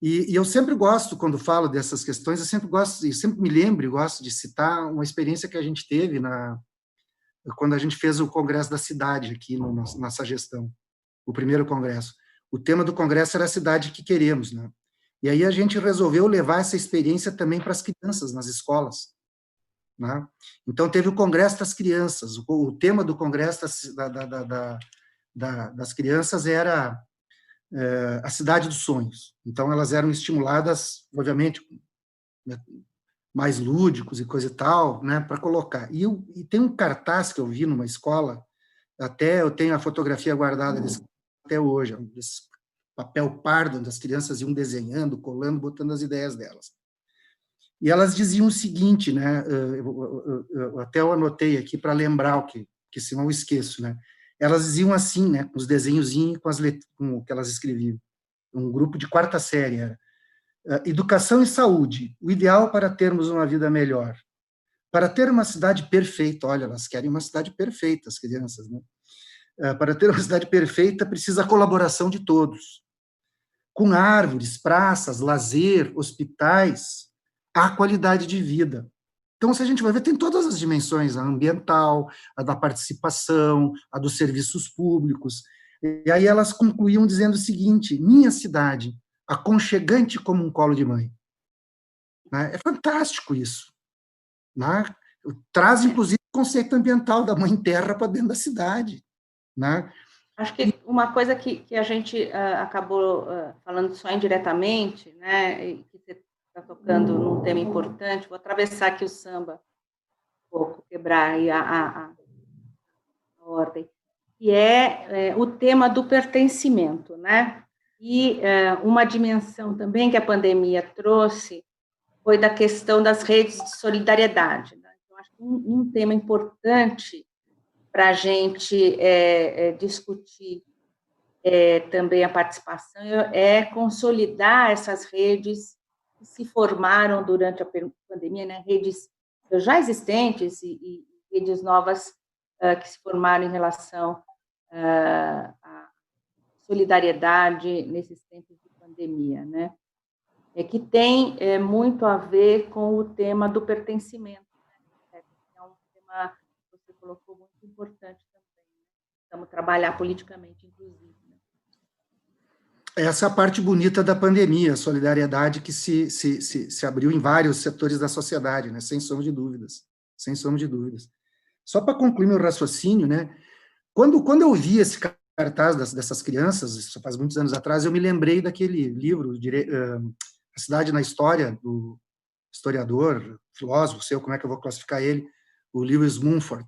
E eu sempre gosto, quando falo dessas questões, eu sempre me lembro e gosto de citar uma experiência que a gente teve quando a gente fez o Congresso da Cidade aqui na nossa gestão, o primeiro congresso. O tema do congresso era a cidade que queremos, né? E aí a gente resolveu levar essa experiência também para as crianças nas escolas, né? Então teve o Congresso das Crianças. O tema do Congresso das Crianças era a cidade dos sonhos. Então elas eram estimuladas, obviamente, mais lúdicos e coisa e tal, né, para colocar. E tem um cartaz que eu vi numa escola, até eu tenho a fotografia guardada desse, até hoje, desse papel pardo, onde as crianças iam desenhando, colando, botando as ideias delas. E elas diziam o seguinte, né, até eu anotei aqui para lembrar que senão eu esqueço, né, elas diziam assim, né, com os desenhozinhos, com o que elas escreviam, um grupo de quarta série era: educação e saúde, o ideal para termos uma vida melhor. Para ter uma cidade perfeita, olha, elas querem uma cidade perfeita, as crianças, né? Para ter uma cidade perfeita, precisa a colaboração de todos. Com árvores, praças, lazer, hospitais, há qualidade de vida. Então, se a gente vai ver, tem todas as dimensões, a ambiental, a da participação, a dos serviços públicos. E aí elas concluíam dizendo o seguinte: minha cidade, aconchegante como um colo de mãe. Né? É fantástico isso. Né? Traz, inclusive, o conceito ambiental da mãe terra para dentro da cidade. Né? Acho que uma coisa que a gente acabou falando só indiretamente, né, e que você está tocando num tema importante, vou atravessar aqui o samba, pouco, quebrar aí a ordem, que é o tema do pertencimento, né? E uma dimensão também que a pandemia trouxe foi da questão das redes de solidariedade, né? Então, acho que um tema importante para a gente discutir também a participação é consolidar essas redes que se formaram durante a pandemia, né? Redes já existentes e redes novas que se formaram em relação à solidariedade nesses tempos de pandemia, né? Que tem muito a ver com o tema do pertencimento, né? É um tema que você colocou muito importante também, né? Estamos trabalhar politicamente, inclusive. Né? Essa é a parte bonita da pandemia, a solidariedade que se abriu em vários setores da sociedade, né? Sem sombra de dúvidas, sem sombra de dúvidas. Só para concluir meu raciocínio, né? Quando eu vi esse cartaz dessas crianças, isso faz muitos anos atrás, eu me lembrei daquele livro, A Cidade na História, do historiador, filósofo, sei como é que eu vou classificar ele, o Lewis Mumford,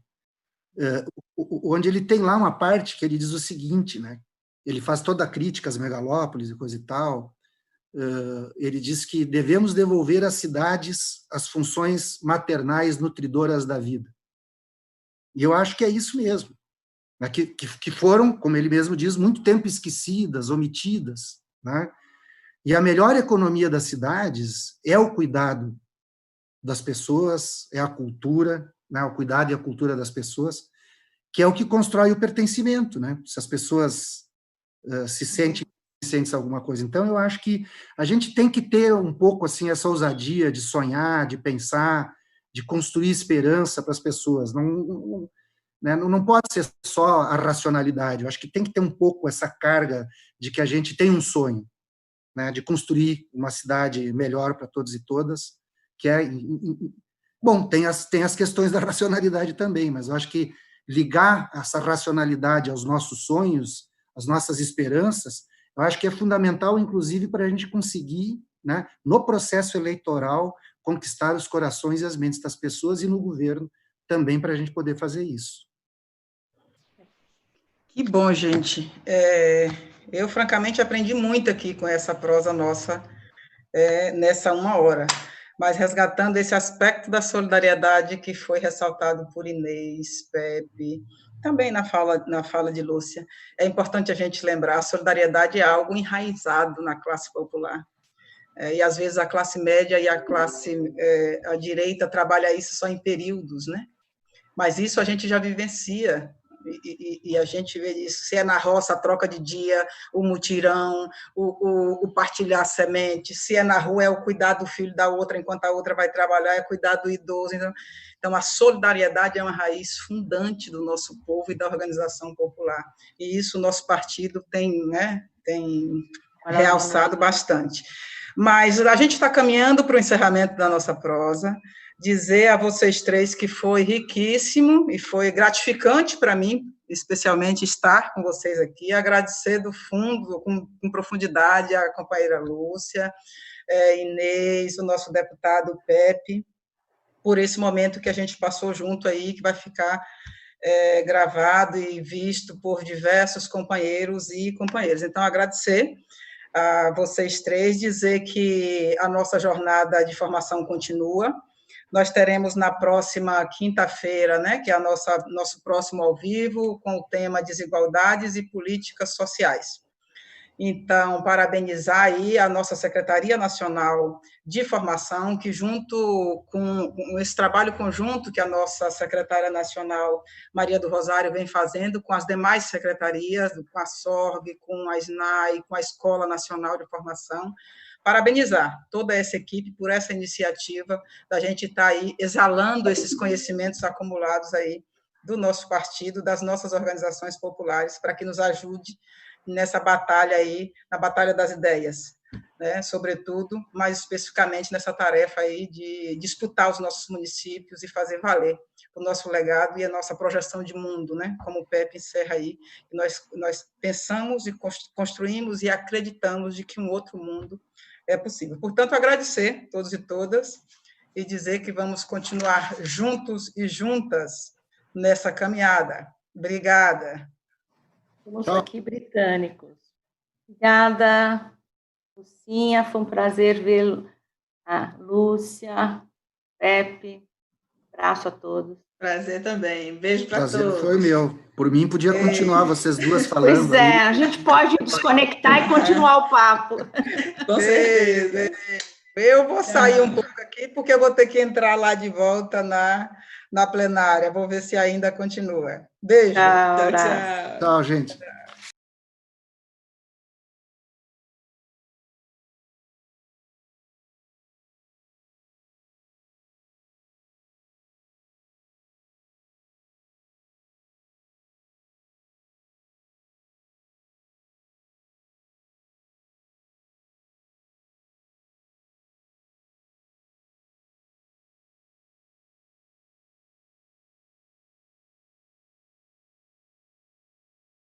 onde ele tem lá uma parte que ele diz o seguinte, né? Ele faz toda a crítica às megalópolis e coisa e tal. Ele diz que devemos devolver às cidades as funções maternais nutridoras da vida. E eu acho que é isso mesmo, né? Que foram, como ele mesmo diz, muito tempo esquecidas, omitidas, né? E a melhor economia das cidades é o cuidado das pessoas, é a cultura, né? O cuidado e a cultura das pessoas, que é o que constrói o pertencimento, né? Se as pessoas se sentem alguma coisa. Então, eu acho que a gente tem que ter um pouco assim essa ousadia de sonhar, de pensar, de construir esperança para as pessoas. Não pode ser só a racionalidade. Eu acho que tem que ter um pouco essa carga de que a gente tem um sonho, né, de construir uma cidade melhor para todos e todas, que é... Bom, tem as questões da racionalidade também, mas eu acho que ligar essa racionalidade aos nossos sonhos, às nossas esperanças, eu acho que é fundamental, inclusive, para a gente conseguir, né, no processo eleitoral, conquistar os corações e as mentes das pessoas e no governo também para a gente poder fazer isso. Que bom, gente. Eu, francamente, aprendi muito aqui com essa prosa nossa nessa 1 hora, mas resgatando esse aspecto da solidariedade que foi ressaltado por Inês, Pepe, também na fala de Lúcia. É importante a gente lembrar, a solidariedade é algo enraizado na classe popular. E, às vezes, a classe média e a direita trabalha isso só em períodos, né? Mas isso a gente já vivencia, e a gente vê isso, se é na roça, a troca de dia, o mutirão, o partilhar semente, se é na rua, é o cuidar do filho da outra enquanto a outra vai trabalhar, é cuidar do idoso. Então, a solidariedade é uma raiz fundante do nosso povo e da organização popular, e isso o nosso partido tem, né, realçado bastante. Mas a gente está caminhando para o encerramento da nossa prosa. Dizer a vocês três que foi riquíssimo e foi gratificante para mim, especialmente estar com vocês aqui, agradecer do fundo, com profundidade, a companheira Lúcia, Inês, o nosso deputado Pepe, por esse momento que a gente passou junto aí, que vai ficar gravado e visto por diversos companheiros e companheiras. Então, agradecer a vocês três, dizer que a nossa jornada de formação continua. Nós teremos na próxima quinta-feira, né, que é nosso próximo ao vivo, com o tema Desigualdades e Políticas Sociais. Então, parabenizar aí a nossa Secretaria Nacional de Formação, que junto com esse trabalho conjunto que a nossa Secretária Nacional, Maria do Rosário, vem fazendo com as demais secretarias, com a SORG, com a SNAI, com a Escola Nacional de Formação, parabenizar toda essa equipe por essa iniciativa da gente estar aí exalando esses conhecimentos acumulados aí do nosso partido, das nossas organizações populares, para que nos ajude nessa batalha aí, na batalha das ideias, né? Sobretudo, mais especificamente nessa tarefa aí de disputar os nossos municípios e fazer valer o nosso legado e a nossa projeção de mundo, né? Como o Pepe encerra aí, nós pensamos e construímos e acreditamos de que um outro mundo é possível. Portanto, agradecer todos e todas e dizer que vamos continuar juntos e juntas nessa caminhada. Obrigada. Somos aqui britânicos. Obrigada, Lucinha, foi um prazer vê-lo. Lúcia, Pepe, abraço a todos. Prazer também. Beijo para todos. Prazer foi meu. Por mim, podia continuar vocês duas falando. Pois é, a gente pode desconectar e continuar o papo. Com certeza. Eu vou sair um pouco aqui, porque eu vou ter que entrar lá de volta na plenária. Vou ver se ainda continua. Beijo. Tchau, tchau. Tchau, gente.